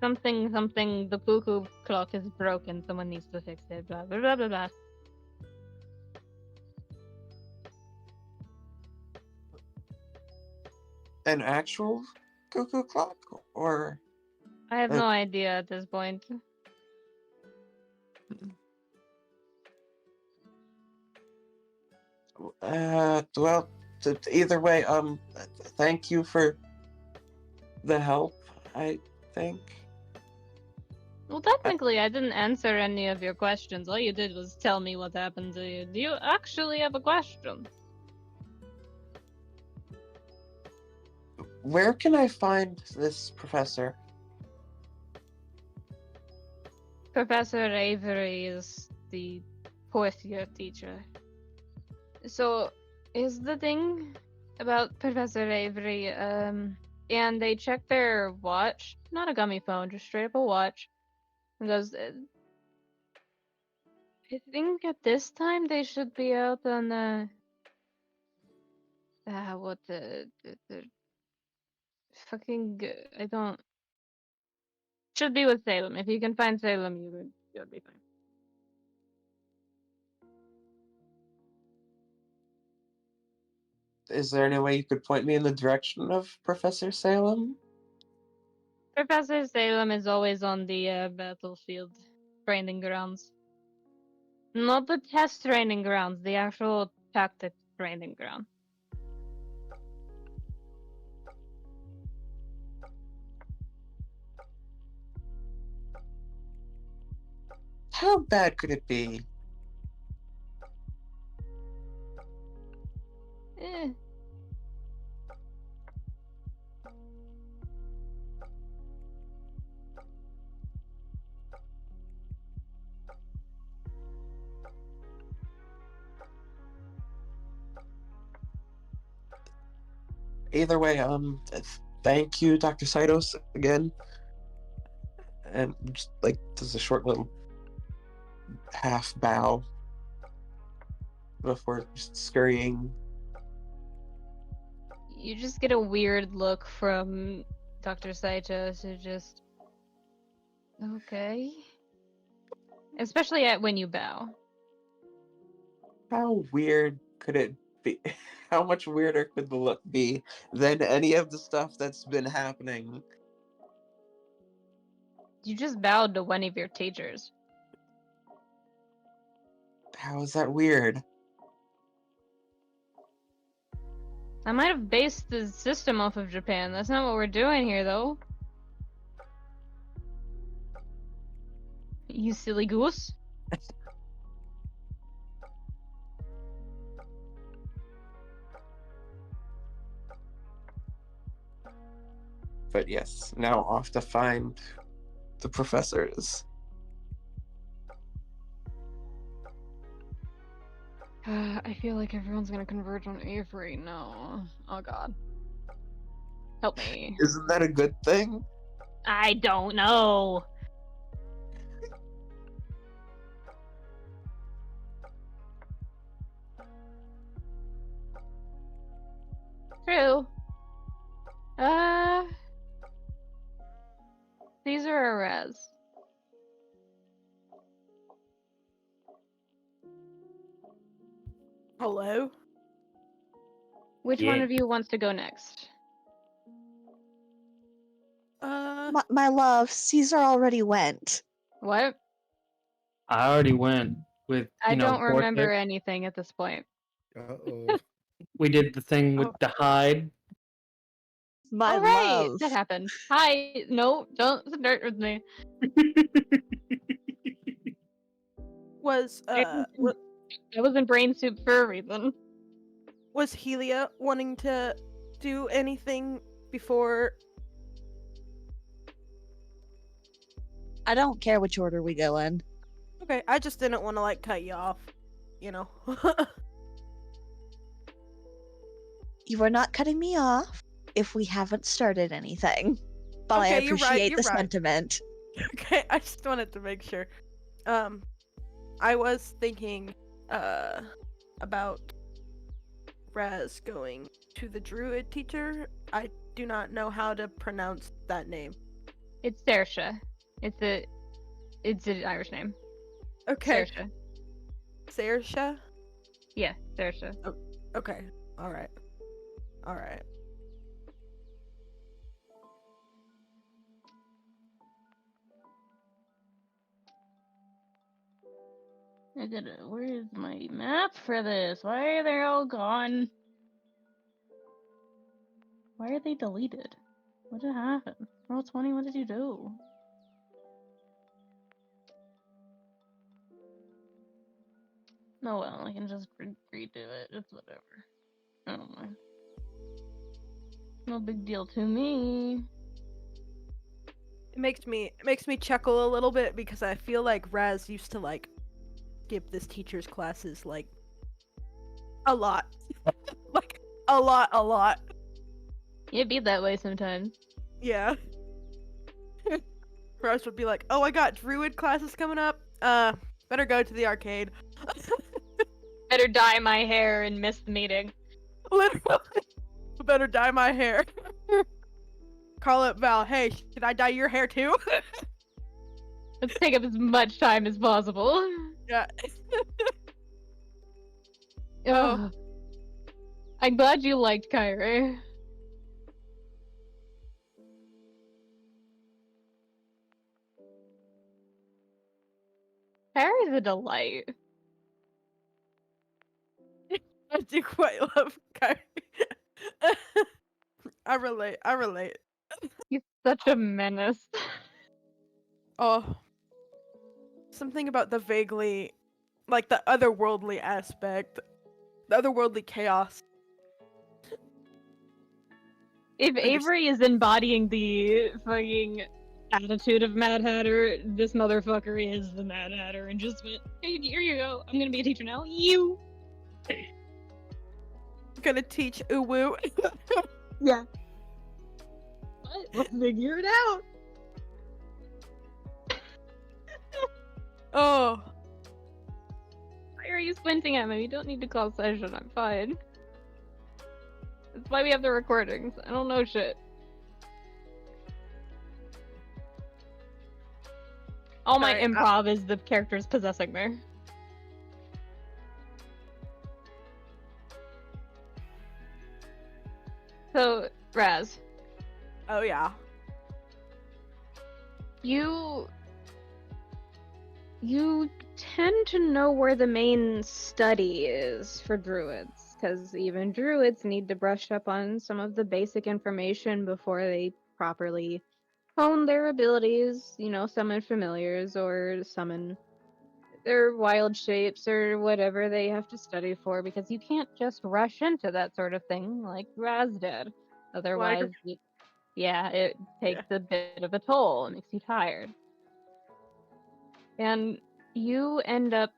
Speaker 3: Something, the cuckoo clock is broken. Someone needs to fix it. Blah, blah, blah, blah, blah.
Speaker 2: An actual cuckoo clock? Or.
Speaker 3: I have
Speaker 2: Uh,
Speaker 3: no idea at this point.
Speaker 2: Well, either way, thank you for the help, I think.
Speaker 3: Well, technically, I didn't answer any of your questions. All you did was tell me what happened to you. Do you actually have a question?
Speaker 2: Where can I find this professor?
Speaker 3: Professor Avery is the fourth year teacher. So, is the thing about Professor Avery, and they check their watch, not a gummy phone, just straight up a watch, and goes, I think at this time they should be out on what the fucking, I don't, should be with Salem. If you can find Salem, you'll be fine.
Speaker 2: Is there any way you could point me in the direction of Professor Salem?
Speaker 3: Professor Salem is always on the battlefield training grounds. Not the test training grounds, the actual tactics training ground.
Speaker 2: How bad could it be?
Speaker 3: Eh.
Speaker 2: Either way, thank you, Dr. Saitos, again. And just, does a short little half bow before just scurrying.
Speaker 3: You just get a weird look from Dr. Saitos who just... Okay. Especially when you bow.
Speaker 2: How weird could it be? How much weirder could the look be than any of the stuff that's been happening?
Speaker 3: You just bowed to one of your teachers.
Speaker 2: How is that weird?
Speaker 3: I might have based the system off of Japan. That's not what we're doing here, though. You silly goose.
Speaker 2: But yes, now off to find the professors.
Speaker 3: I feel like everyone's gonna converge on Avery. No. Oh god. Help me.
Speaker 2: Isn't that a good thing?
Speaker 3: I don't know. True. These are a Razz.
Speaker 7: Hello?
Speaker 3: Which one of you wants to go next?
Speaker 4: My love, Caesar already went.
Speaker 3: What?
Speaker 5: I already went with,
Speaker 3: I don't
Speaker 5: Vortex.
Speaker 3: remember anything at this point.
Speaker 6: Uh-oh.
Speaker 5: We did the thing with the hide.
Speaker 4: My
Speaker 3: All right,
Speaker 4: love.
Speaker 3: that happened. Hi, no, don't start with me.
Speaker 7: Was
Speaker 3: I was in brain soup for a reason.
Speaker 7: was Helia wanting to do anything before?
Speaker 4: I don't care which order we go in.
Speaker 7: Okay, I just didn't want to cut you off, you know.
Speaker 4: You are not cutting me off if we haven't started anything. But I
Speaker 7: Okay, you're right,
Speaker 4: appreciate
Speaker 7: you're
Speaker 4: the
Speaker 7: right.
Speaker 4: sentiment.
Speaker 7: Okay, I just wanted to make sure. I was thinking, about Razz going to the druid teacher. I do not know how to pronounce that name.
Speaker 3: It's Saoirse. It's an Irish name.
Speaker 7: Okay.
Speaker 3: Saoirse.
Speaker 7: Saoirse?
Speaker 3: Yeah, Saoirse.
Speaker 7: Okay. Alright. Alright.
Speaker 3: Where's my map for this? Why are they all gone? Why are they deleted? What did happen? Roll 20, what did you do? No, well, I can just redo it. It's whatever. I don't mind. No big deal to me.
Speaker 7: It makes me chuckle a little bit because I feel like Razz used to like skip this teacher's classes like a lot. Like a lot.
Speaker 3: It'd be that way sometimes.
Speaker 7: Yeah. Razz would be like, "Oh, I got druid classes coming up. Better go to the arcade."
Speaker 3: Better dye my hair and miss the meeting.
Speaker 7: Literally. Better dye my hair. Call up Val. Hey, should I dye your hair too?
Speaker 3: Let's take up as much time as possible.
Speaker 7: Yeah.
Speaker 3: Ugh. I'm glad you liked Kyrie. Kyrie's a delight.
Speaker 7: I do quite love Kyrie. I relate.
Speaker 3: He's such a menace.
Speaker 7: Oh. Something about the vaguely, like the otherworldly aspect. The otherworldly chaos.
Speaker 3: If Avery is embodying the fucking attitude of Mad Hatter, this motherfucker is the Mad Hatter and just went, hey, here you go. I'm gonna be a teacher now. You!
Speaker 7: Gonna teach Uwu.
Speaker 3: Yeah. What? We'll figure it out.
Speaker 7: Oh.
Speaker 3: Why are you squinting at me? You don't need to call session. I'm fine. That's why we have the recordings. I don't know shit. All my
Speaker 7: Sorry,
Speaker 3: improv is the characters possessing me. So, Razz,
Speaker 7: Oh yeah.
Speaker 3: you tend to know where the main study is for druids, because even druids need to brush up on some of the basic information before they properly hone their abilities, you know, summon familiars or summon their wild shapes or whatever they have to study for, because you can't just rush into that sort of thing like Razz did. Otherwise, it takes a bit of a toll. It makes you tired. And you end up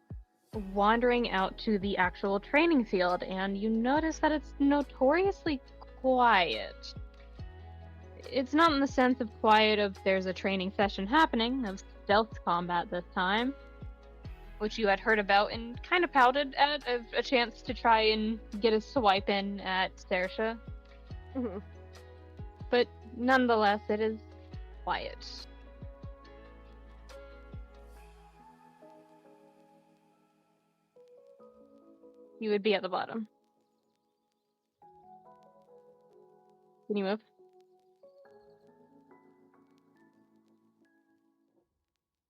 Speaker 3: wandering out to the actual training field, and you notice that it's notoriously quiet. It's not in the sense of quiet of there's a training session happening, of stealth combat this time, which you had heard about and kind of pouted at, of a chance to try and get a swipe in at Saoirse.
Speaker 7: Mm-hmm.
Speaker 3: But nonetheless, it is quiet. You would be at the bottom. Can you move?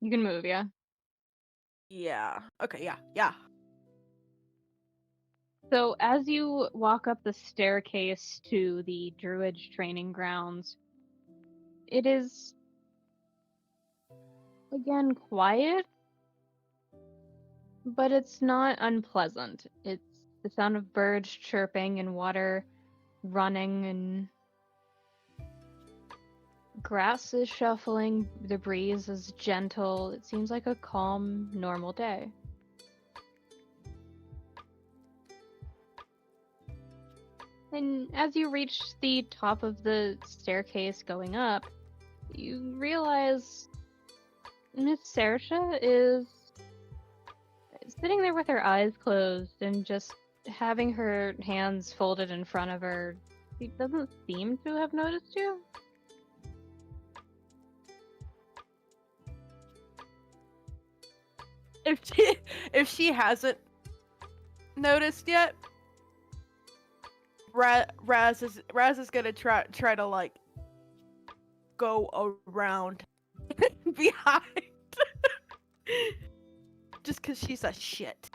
Speaker 3: You can move, yeah.
Speaker 7: Yeah. Okay, yeah.
Speaker 3: So as you walk up the staircase to the Druid's training grounds, it is, again, quiet, but it's not unpleasant. It's the sound of birds chirping and water running and grass is shuffling, the breeze is gentle. It seems like a calm, normal day. And as you reach the top of the staircase going up, you realize Miss Saoirse is Sitting there with her eyes closed and just having her hands folded in front of her, she doesn't seem to have noticed you.
Speaker 7: If she hasn't noticed yet, Razz is gonna try to like go around behind, just cause she's a shit.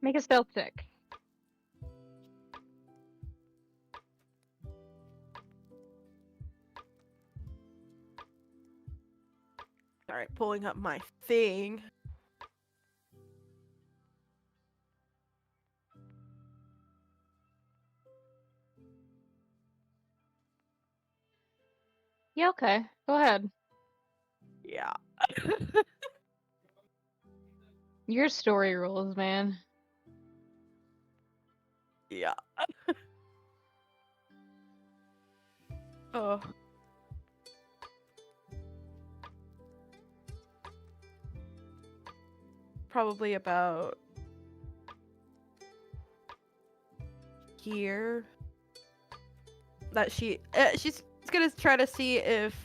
Speaker 3: Make a stealth check.
Speaker 7: All right, pulling up my thing.
Speaker 3: Yeah, okay. Go ahead.
Speaker 7: Yeah.
Speaker 3: Your story rules, man.
Speaker 7: Yeah. Oh. Probably about here. That she's gonna try to see if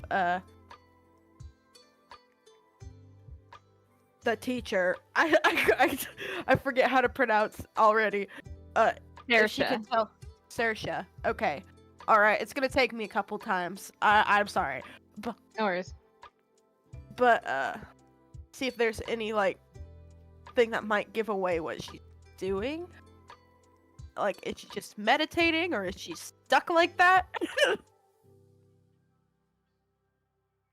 Speaker 7: the teacher I forget how to pronounce already. If she can
Speaker 3: Saoirse.
Speaker 7: tell Saoirse. Okay. All right. It's gonna take me a couple times. I'm sorry,
Speaker 3: No worries.
Speaker 7: but see if there's any like thing that might give away what she's doing. Like, is she just meditating, or is she stuck like that?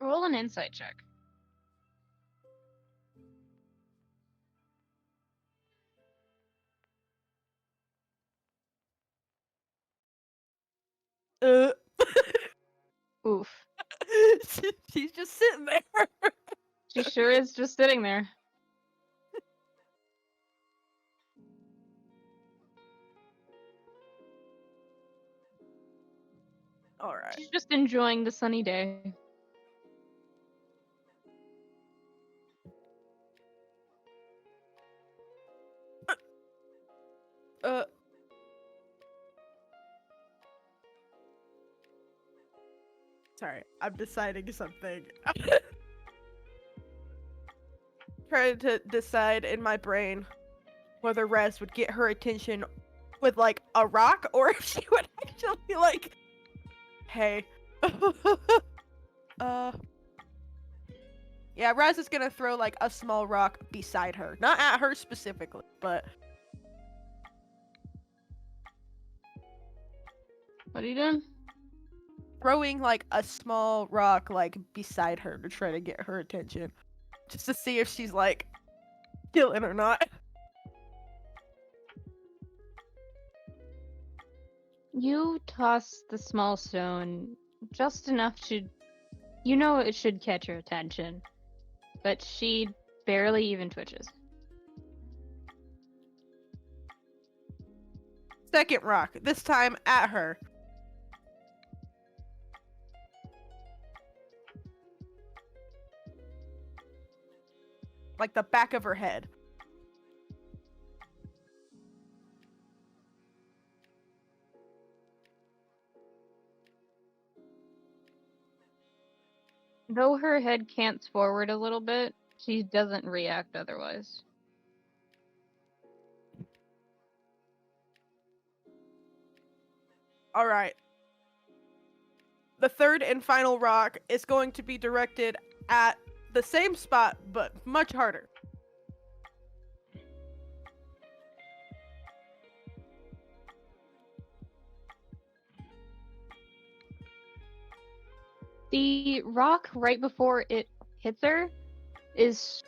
Speaker 3: Roll an insight check.
Speaker 7: Uh,
Speaker 3: Oof.
Speaker 7: she's just sitting there.
Speaker 3: She sure is just sitting there.
Speaker 7: All right.
Speaker 3: She's just enjoying the sunny day.
Speaker 7: Uh. Sorry, I'm deciding something. Trying to decide in my brain whether Razz would get her attention with like a rock, or if she would actually like, hey, yeah, Razz is gonna throw like a small rock beside her, not at her specifically, but
Speaker 3: What are you doing?
Speaker 7: throwing like a small rock like beside her to try to get her attention, just to see if she's like killing or not.
Speaker 3: You toss the small stone just enough to. You know it should catch her attention, but she barely even twitches.
Speaker 7: Second rock, this time at her. Like the back of her head.
Speaker 3: Though her head cants forward a little bit, she doesn't react otherwise.
Speaker 7: Alright. The third and final rock is going to be directed at the same spot, but much harder.
Speaker 3: The rock right before it hits her is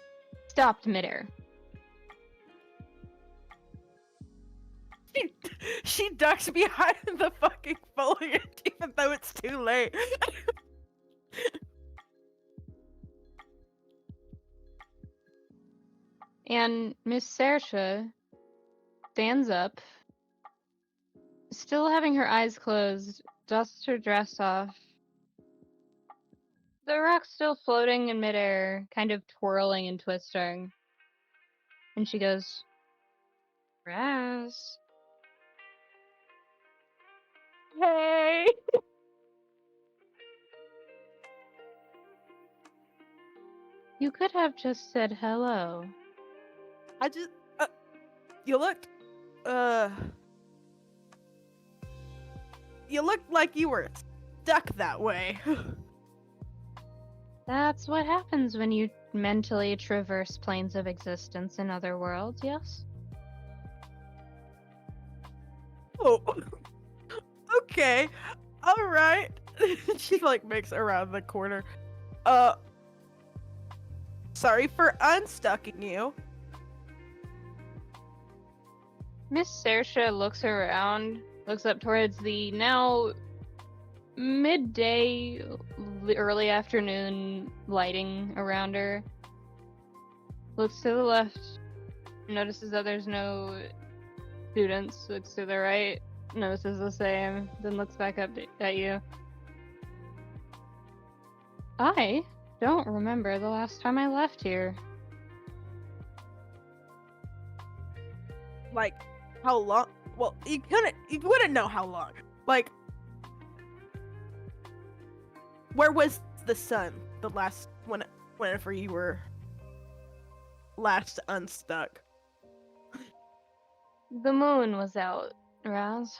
Speaker 3: stopped midair.
Speaker 7: She ducks behind the fucking foliage, even though it's too late.
Speaker 3: And Miss Saoirse stands up, still having her eyes closed, dusts her dress off. The rock's still floating in midair, kind of twirling and twisting. And she goes, Razz. Hey! You could have just said hello.
Speaker 7: I just you looked you looked like you were stuck that way.
Speaker 3: That's what happens when you mentally traverse planes of existence in other worlds, yes?
Speaker 7: Oh. Okay. All right. She like makes around the corner. Sorry for unstucking you.
Speaker 3: Miss Saoirse looks around, looks up towards the now midday, early afternoon lighting around her. Looks to the left, notices that there's no students. Looks to the right, notices the same, then looks back up at you. I don't remember the last time I left here.
Speaker 7: Like, how long? Well, you wouldn't know how long. Like, where was the sun the last whenever you were last unstuck?
Speaker 3: The moon was out, Razz.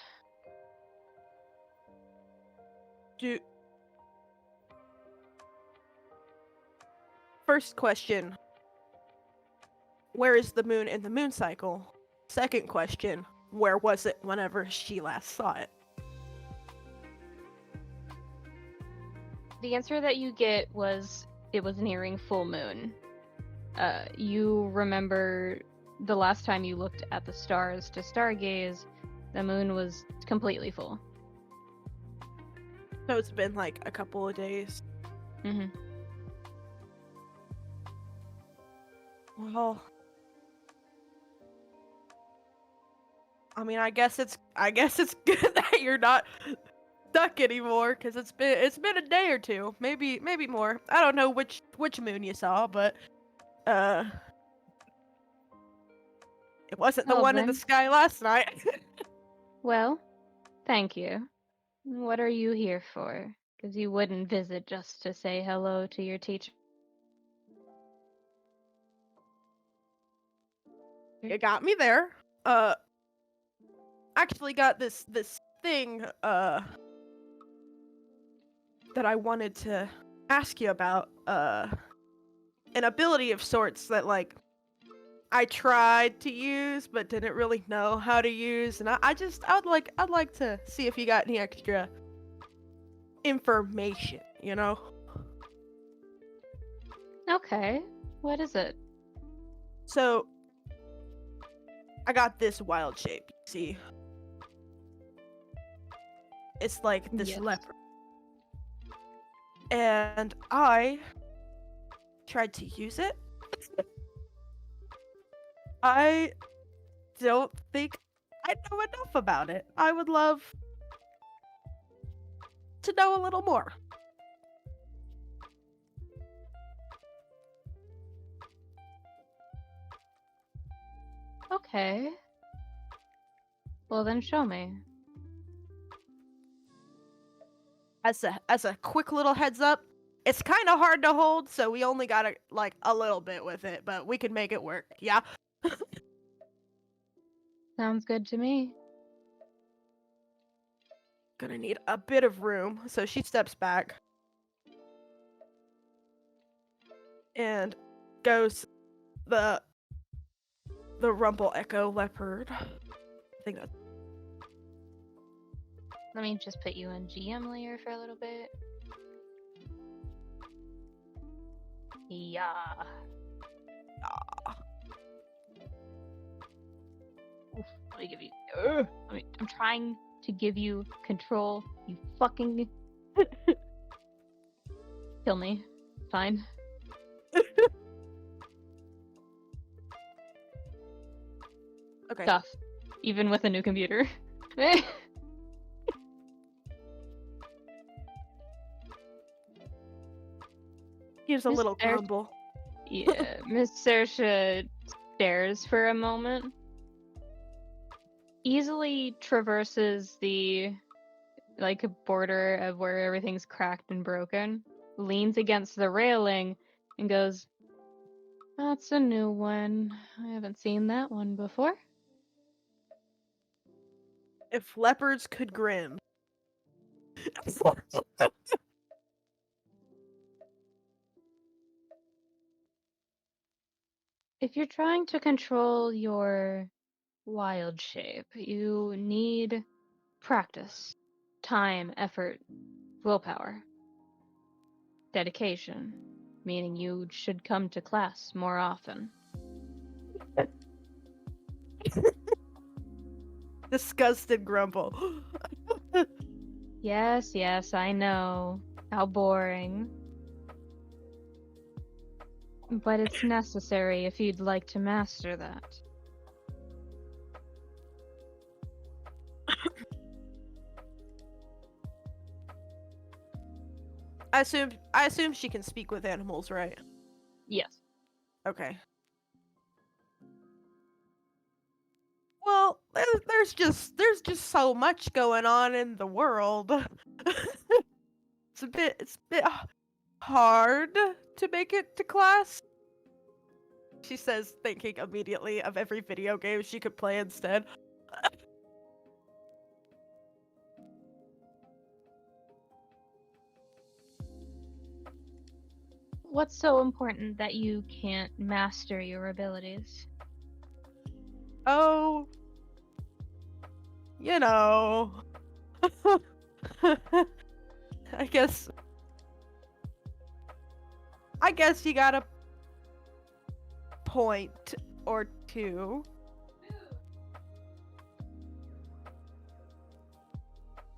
Speaker 7: First question. Where is the moon in the moon cycle? Second question. Where was it whenever she last saw it?
Speaker 3: The answer that you get was it was nearing full moon. You remember the last time you looked at the stars to stargaze, the moon was completely full.
Speaker 7: So it's been like a couple of days.
Speaker 3: Mm-hmm.
Speaker 7: Well, I mean, I guess it's good that you're not stuck anymore, because it's been a day or two, maybe more. I don't know which moon you saw, but it wasn't the
Speaker 3: Well,
Speaker 7: one in the
Speaker 3: then.
Speaker 7: sky last night.
Speaker 3: Well, thank you. What are you here for? Because you wouldn't visit just to say hello to your teacher.
Speaker 7: You got me there. Actually got this thing that I wanted to ask you about, an ability of sorts that like I tried to use but didn't really know how to use, and I'd like to see if you got any extra information, you know?
Speaker 3: Okay, what is it?
Speaker 7: So I got this wild shape, you see. It's like this
Speaker 3: Yes.
Speaker 7: leopard. And I tried to use it. I don't think I know enough about it. I would love to know a little more.
Speaker 3: Okay. Well, then show me.
Speaker 7: As a quick little heads up, it's kind of hard to hold, so we only got like a little bit with it, but we can make it work. Yeah.
Speaker 3: Sounds good to me.
Speaker 7: Gonna need a bit of room, so she steps back and goes the rumble echo leopard. I think that's
Speaker 3: Let me just put you in GM layer for a little bit. Yeah. Oof, let me give you. I'm trying to give you control. You fucking kill me. Fine.
Speaker 7: okay.
Speaker 3: Tough, even with a new computer.
Speaker 7: Gives a
Speaker 3: Miss
Speaker 7: little
Speaker 3: Eric-
Speaker 7: grumble.
Speaker 3: Yeah, Miss Saoirse stares for a moment, easily traverses the border of where everything's cracked and broken, leans against the railing, and goes, "That's a new one. I haven't seen that one before."
Speaker 7: If leopards could grin.
Speaker 3: If you're trying to control your wild shape, you need practice, time, effort, willpower, dedication, meaning you should come to class more often.
Speaker 7: Disgusted grumble.
Speaker 3: Yes, I know. How boring. But it's necessary if you'd like to master that.
Speaker 7: I assume she can speak with animals, right?
Speaker 3: Yes.
Speaker 7: Okay. Well, there's just so much going on in the world. It's a bit hard to make it to class. She says, thinking immediately of every video game she could play instead.
Speaker 3: What's so important that you can't master your abilities?
Speaker 7: Oh, you know. I guess you got a point or two.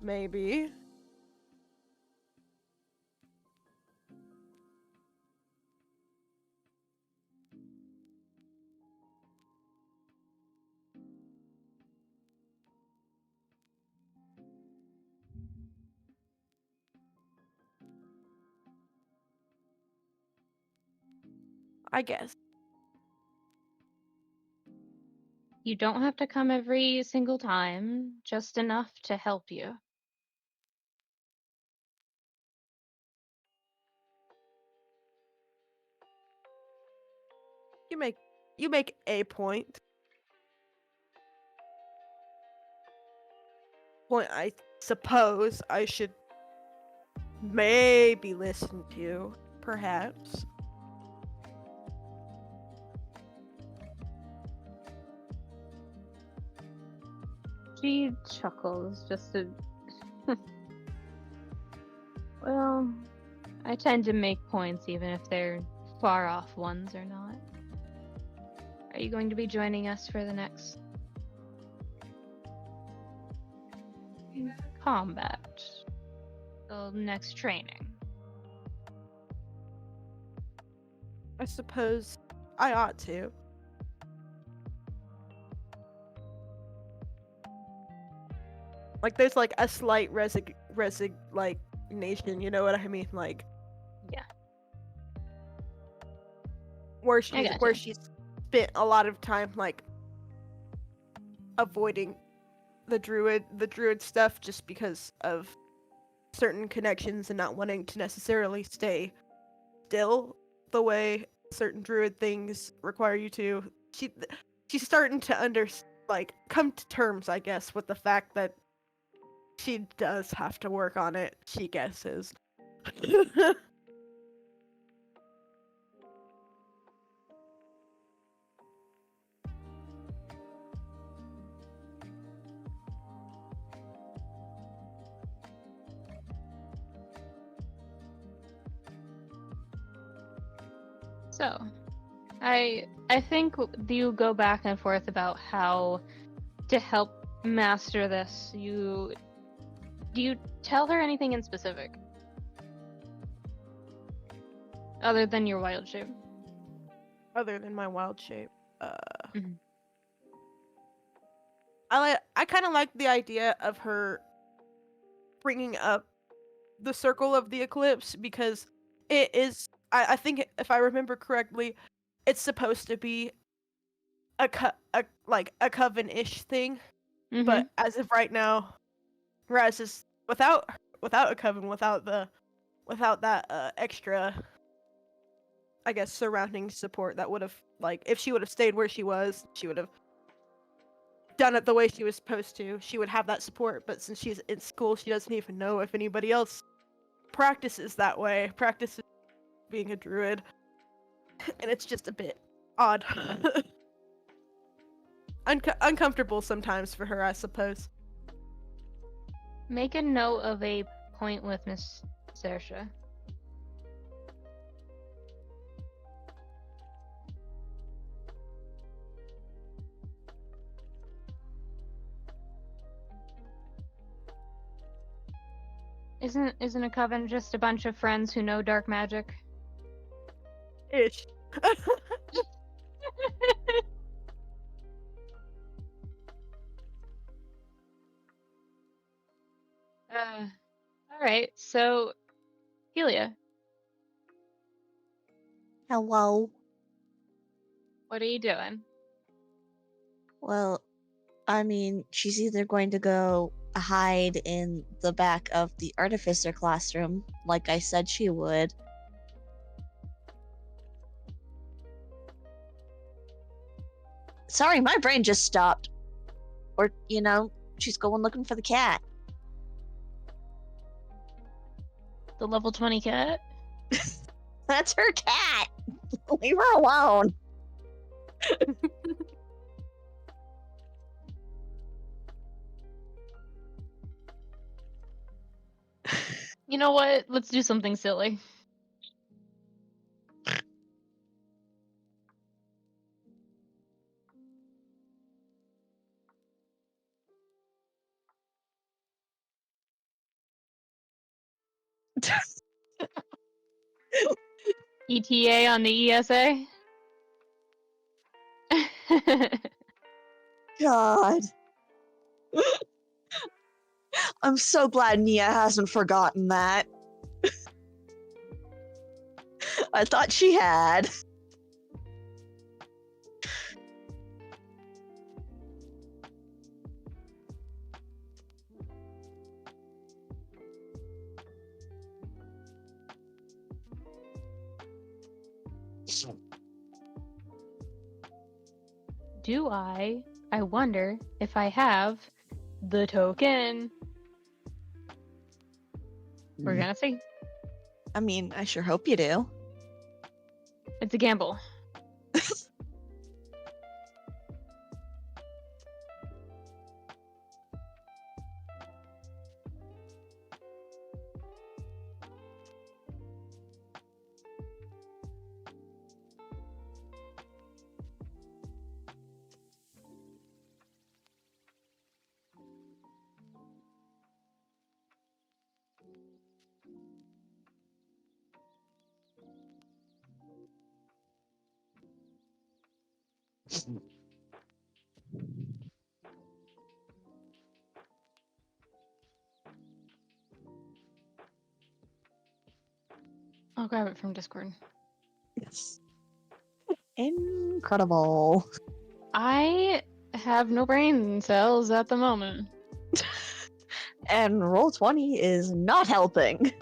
Speaker 7: Maybe. I guess.
Speaker 3: You don't have to come every single time, just enough to help you.
Speaker 7: You make a point. Point I suppose I should maybe listen to, perhaps.
Speaker 3: She chuckles just to. Well, I tend to make points even if they're far off ones or not. Are you going to be joining us for the next combat? The next training?
Speaker 7: I suppose I ought to. Like, there's like a slight resignation, you know what I mean? Like,
Speaker 3: Yeah.
Speaker 7: where
Speaker 3: gotcha.
Speaker 7: she's spent a lot of time like avoiding the druid stuff just because of certain connections and not wanting to necessarily stay still the way certain druid things require you to. She's starting to come to terms, I guess, with the fact that she does have to work on it, she guesses.
Speaker 3: So, I think you go back and forth about how to help master this. Do you tell her anything in specific? Other than your wild shape?
Speaker 7: Other than my wild shape.
Speaker 3: Mhm.
Speaker 7: I kind of like the idea of her bringing up the circle of the eclipse because it is. I think if I remember correctly, it's supposed to be a coven-ish thing.
Speaker 3: Mhm.
Speaker 7: But as of right now, Razz is without a coven, without that extra, I guess, surrounding support that would have, like, if she would have stayed where she was, she would have done it the way she was supposed to. She would have that support, but since she's in school, she doesn't even know if anybody else practices that way, practices being a druid, and it's just a bit odd. Uncomfortable sometimes for her, I suppose.
Speaker 3: Make a note of a point with Miss Sersha. Isn't a coven just a bunch of friends who know dark magic?
Speaker 7: Ish.
Speaker 3: Alright, so Helia,
Speaker 4: Hello.
Speaker 3: what are you doing?
Speaker 4: Well, I mean, she's either going to go hide in the back of the artificer classroom, like I said she would. Sorry, my brain just stopped. Or, she's going looking for the cat.
Speaker 3: The level 20 cat?
Speaker 4: That's her cat. Leave her alone.
Speaker 3: You know what? Let's do something silly. ETA on the ESA?
Speaker 4: God. I'm so glad Nia hasn't forgotten that. I thought she had.
Speaker 3: Do I? I wonder if I have the token. We're gonna see.
Speaker 4: I mean, I sure hope you do.
Speaker 3: It's a gamble. I'll grab it from Discord.
Speaker 4: Yes. Incredible.
Speaker 3: I have no brain cells at the moment.
Speaker 4: And Roll20 is not helping.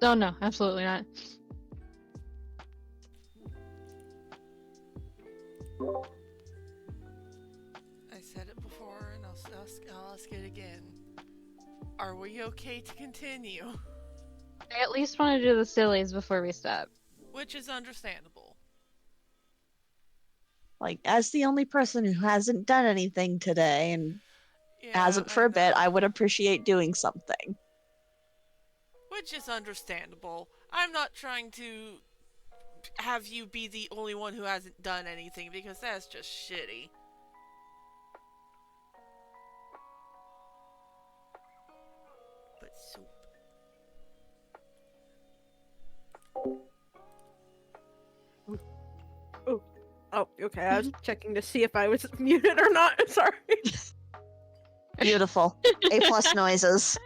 Speaker 3: Oh no, absolutely not.
Speaker 1: I said it before, and I'll ask it again. Are we okay to continue?
Speaker 3: I at least want to do the sillies before we stop.
Speaker 1: Which is understandable.
Speaker 4: Like, as the only person who hasn't done anything today and
Speaker 1: Yeah,
Speaker 4: hasn't for
Speaker 1: I
Speaker 4: a bit,
Speaker 1: know.
Speaker 4: I would appreciate doing something.
Speaker 1: Which is understandable. I'm not trying to have you be the only one who hasn't done anything, because that's just shitty. But soup.
Speaker 7: Oh, okay. I was checking to see if I was muted or not. Sorry.
Speaker 4: Beautiful. A+ noises.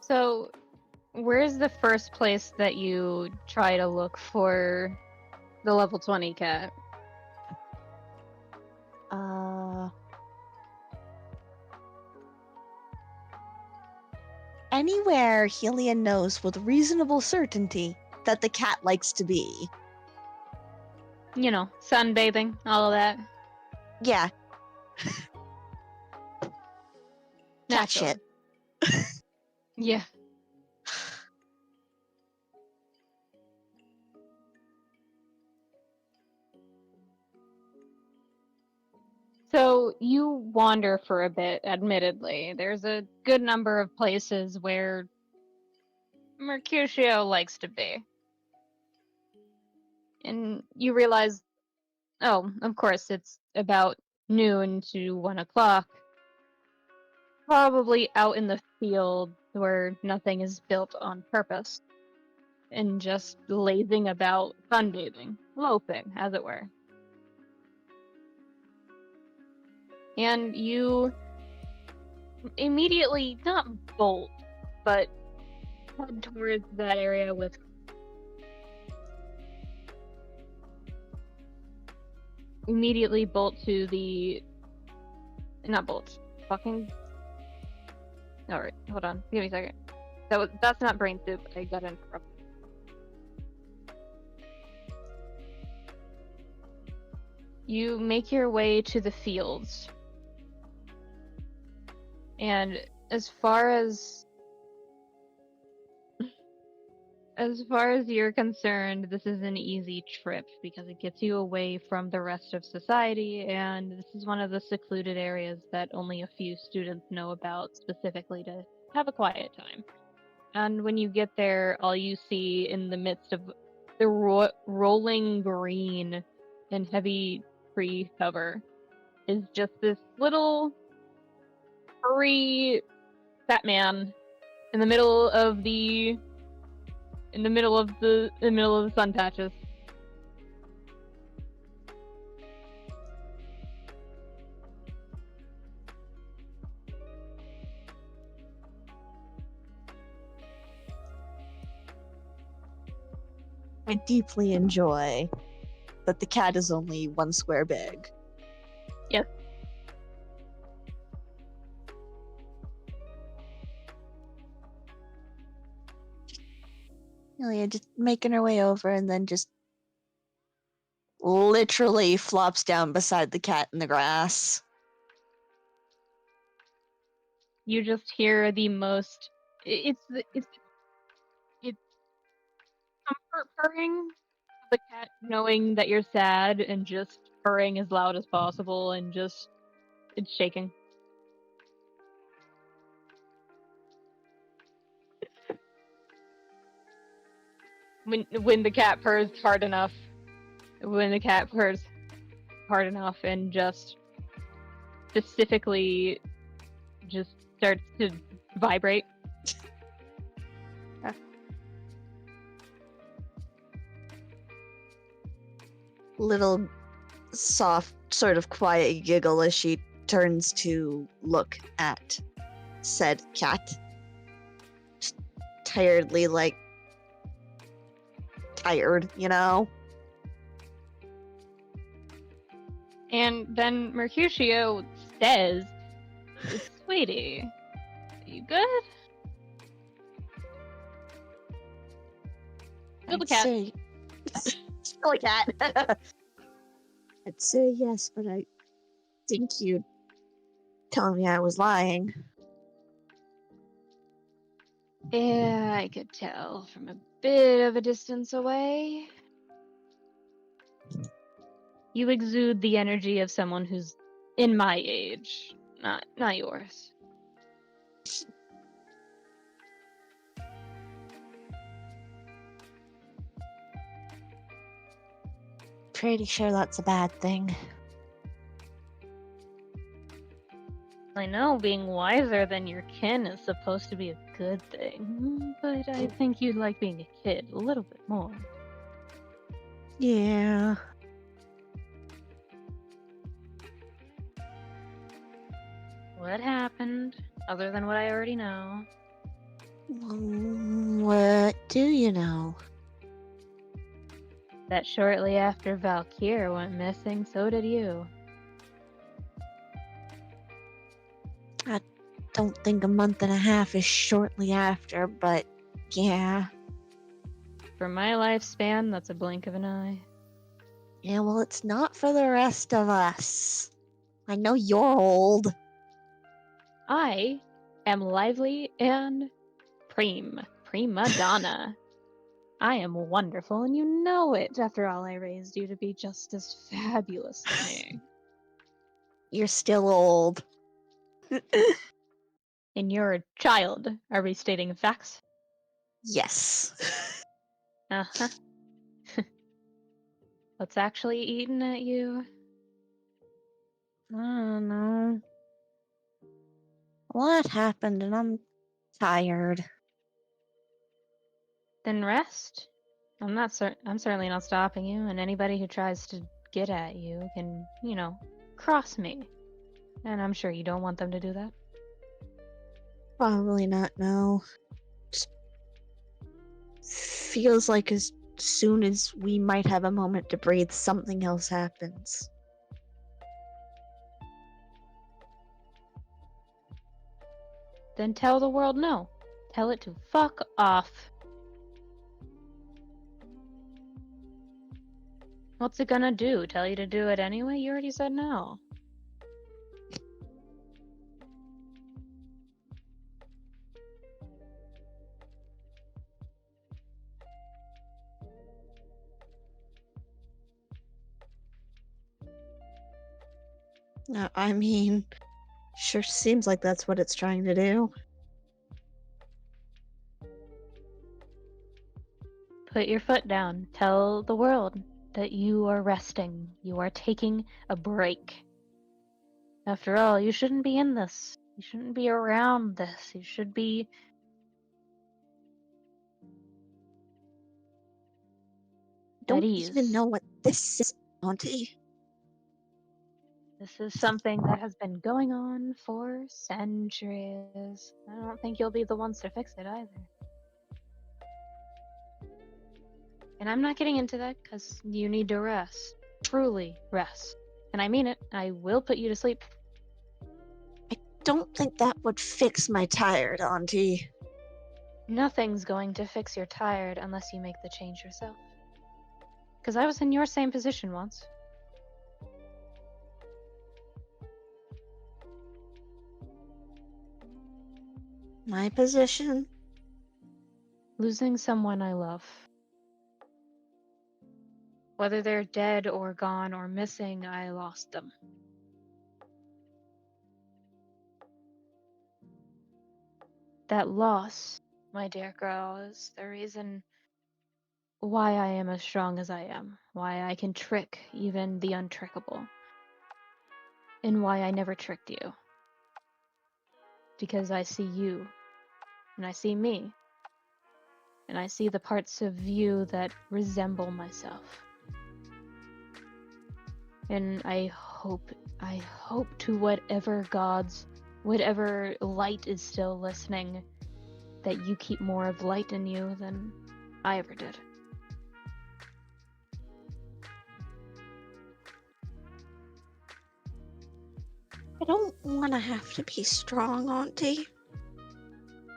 Speaker 3: So, where's the first place that you try to look for the level 20 cat?
Speaker 4: Anywhere Helia knows with reasonable certainty that the cat likes to be.
Speaker 3: You know, sunbathing, all of that.
Speaker 4: Yeah, cat
Speaker 3: Naturally.
Speaker 4: shit.
Speaker 3: Yeah. So you wander for a bit, admittedly. There's a good number of places where Mercutio likes to be. And you realize, oh, of course, it's about noon to 1 o'clock. Probably out in the field where nothing is built on purpose. And just lazing about, sunbathing, loafing, as it were. And you immediately, not bolt, but head towards that area with immediately bolt to the not bolt fucking all right, hold on, give me a second. That's not brain soup. I got interrupted. You make your way to the fields, and as far as you're concerned, this is an easy trip because it gets you away from the rest of society, and this is one of the secluded areas that only a few students know about specifically to have a quiet time. And when you get there, all you see in the midst of the rolling green and heavy tree cover is just this little furry fat man in the middle of the sun patches.
Speaker 4: I deeply enjoy that the cat is only 1 square big.
Speaker 3: Yes.
Speaker 4: Helia just making her way over and then just literally flops down beside the cat in the grass.
Speaker 3: You just hear the most. It's comfort purring of the cat, knowing that you're sad and just purring as loud as possible, and just it's shaking. When the cat purrs hard enough, and just specifically just starts to vibrate.
Speaker 4: Little soft, sort of quiet giggle as she turns to look at said cat. Just tiredly, like, tired, you know?
Speaker 3: And then Mercutio says, "Sweetie, you good?" Still the cat.
Speaker 4: Still a cat. I'd say yes, but I think you'd tell me I was lying.
Speaker 3: Yeah, I could tell from a bit of a distance away. You exude the energy of someone who's in my age, not yours.
Speaker 4: Pretty sure that's a bad thing.
Speaker 3: I know being wiser than your kin is supposed to be a good thing, but I think you'd like being a kid a little bit more.
Speaker 4: Yeah.
Speaker 3: What happened, other than what I already know?
Speaker 4: What do you know?
Speaker 3: That shortly after Valkyr went missing, so did you.
Speaker 4: I don't think a month and a half is shortly after, but yeah.
Speaker 3: For my lifespan, that's a blink of an eye.
Speaker 4: Yeah, well, it's not for the rest of us. I know you're old.
Speaker 3: I am lively and prima donna. I am wonderful, and you know it. After all, I raised you to be just as fabulous as me.
Speaker 4: You're still old.
Speaker 3: And you're a child. Are we stating facts?
Speaker 4: Yes.
Speaker 3: Uh-huh. What's actually eating at you?
Speaker 4: I don't know. What happened, and I'm tired.
Speaker 3: Then rest. I'm certainly not stopping you, and anybody who tries to get at you can, cross me. And I'm sure you don't want them to do that.
Speaker 4: Probably not, no. Just feels like as soon as we might have a moment to breathe, something else happens.
Speaker 3: Then tell the world no. Tell it to fuck off. What's it gonna do? Tell you to do it anyway? You already said no.
Speaker 4: I mean, sure seems like that's what it's trying to do.
Speaker 3: Put your foot down. Tell the world that you are resting. You are taking a break. After all, you shouldn't be in this. You shouldn't be around this. You should be
Speaker 4: Don't
Speaker 3: at
Speaker 4: even
Speaker 3: ease.
Speaker 4: know what this is, Auntie.
Speaker 3: This is something that has been going on for centuries. I don't think you'll be the ones to fix it either. And I'm not getting into that because you need to rest. Truly rest. And I mean it. I will put you to sleep.
Speaker 4: I don't think that would fix my tired, Auntie.
Speaker 3: Nothing's going to fix your tired unless you make the change yourself. Because I was in your same position once.
Speaker 4: My position?
Speaker 3: Losing someone I love. Whether they're dead or gone or missing, I lost them. That loss, my dear girl, is the reason why I am as strong as I am, why I can trick even the untrickable, and why I never tricked you. Because I see you, and I see me, and I see the parts of you that resemble myself. And I hope to whatever gods, whatever light is still listening, that you keep more of light in you than I ever did.
Speaker 4: I don't want to have to be strong, Auntie.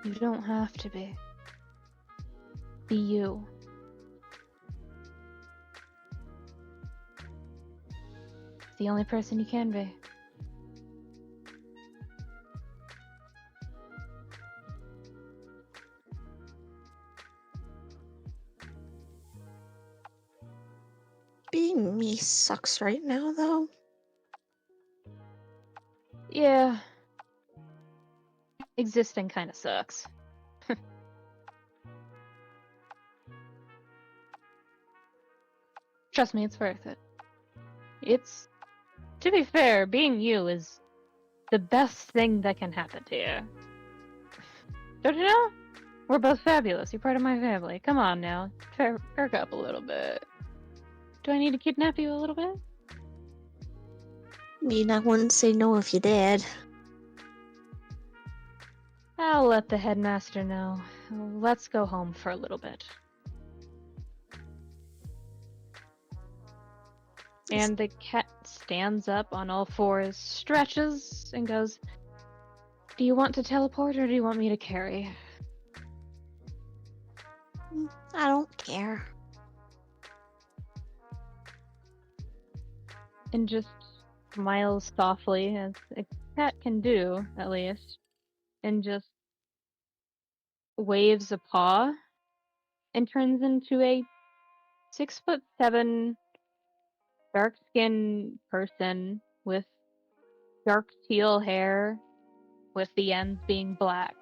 Speaker 3: You don't have to be. Be you. The only person you can be.
Speaker 4: Being me sucks right now, though.
Speaker 3: Yeah. Existing kind of sucks. Trust me, it's worth it. To be fair, being you is the best thing that can happen to you. Don't you know? We're both fabulous. You're part of my family. Come on now. Perk up a little bit. Do I need to kidnap you a little bit?
Speaker 4: I mean, I wouldn't say no if you did.
Speaker 3: I'll let the headmaster know. Let's go home for a little bit. And the cat stands up on all fours, stretches, and goes, "Do you want to teleport or do you want me to carry?"
Speaker 4: I don't care.
Speaker 3: And just smiles softly, as a cat can do, at least, and just waves a paw and turns into a 6'7" dark-skinned person with dark teal hair, with the ends being black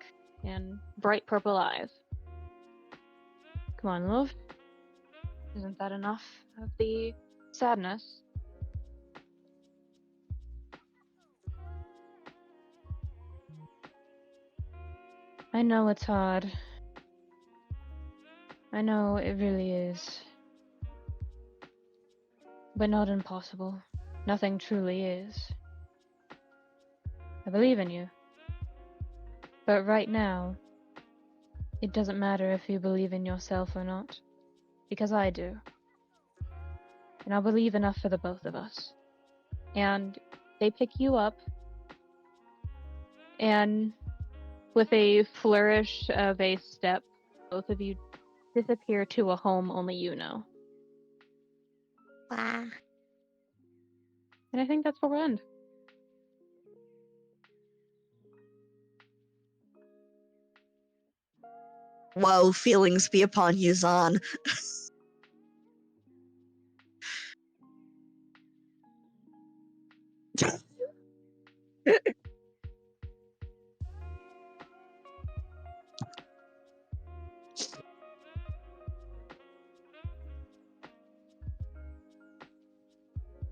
Speaker 3: and bright purple eyes. Come on, love. Isn't that enough of the sadness? I know it's hard. I know it really is. But not impossible. Nothing truly is. I believe in you. But right now, it doesn't matter if you believe in yourself or not. Because I do. And I believe enough for the both of us. And they pick you up, and with a flourish of a step, both of you disappear to a home only you know.
Speaker 4: Wow.
Speaker 3: And I think that's where we'll end.
Speaker 4: Whoa, feelings be upon you, Zahn.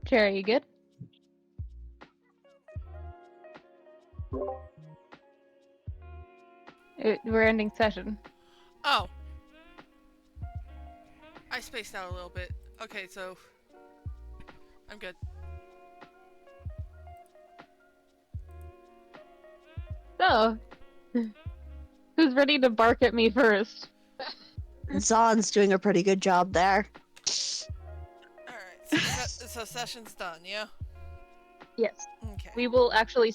Speaker 3: Jerry, you good? We're ending session.
Speaker 1: Oh. I spaced out a little bit. Okay, so I'm good.
Speaker 3: So, who's ready to bark at me first?
Speaker 4: Zahn's doing a pretty good job there.
Speaker 1: Alright, so session's done, yeah?
Speaker 3: Yes.
Speaker 1: Okay.
Speaker 3: We will actually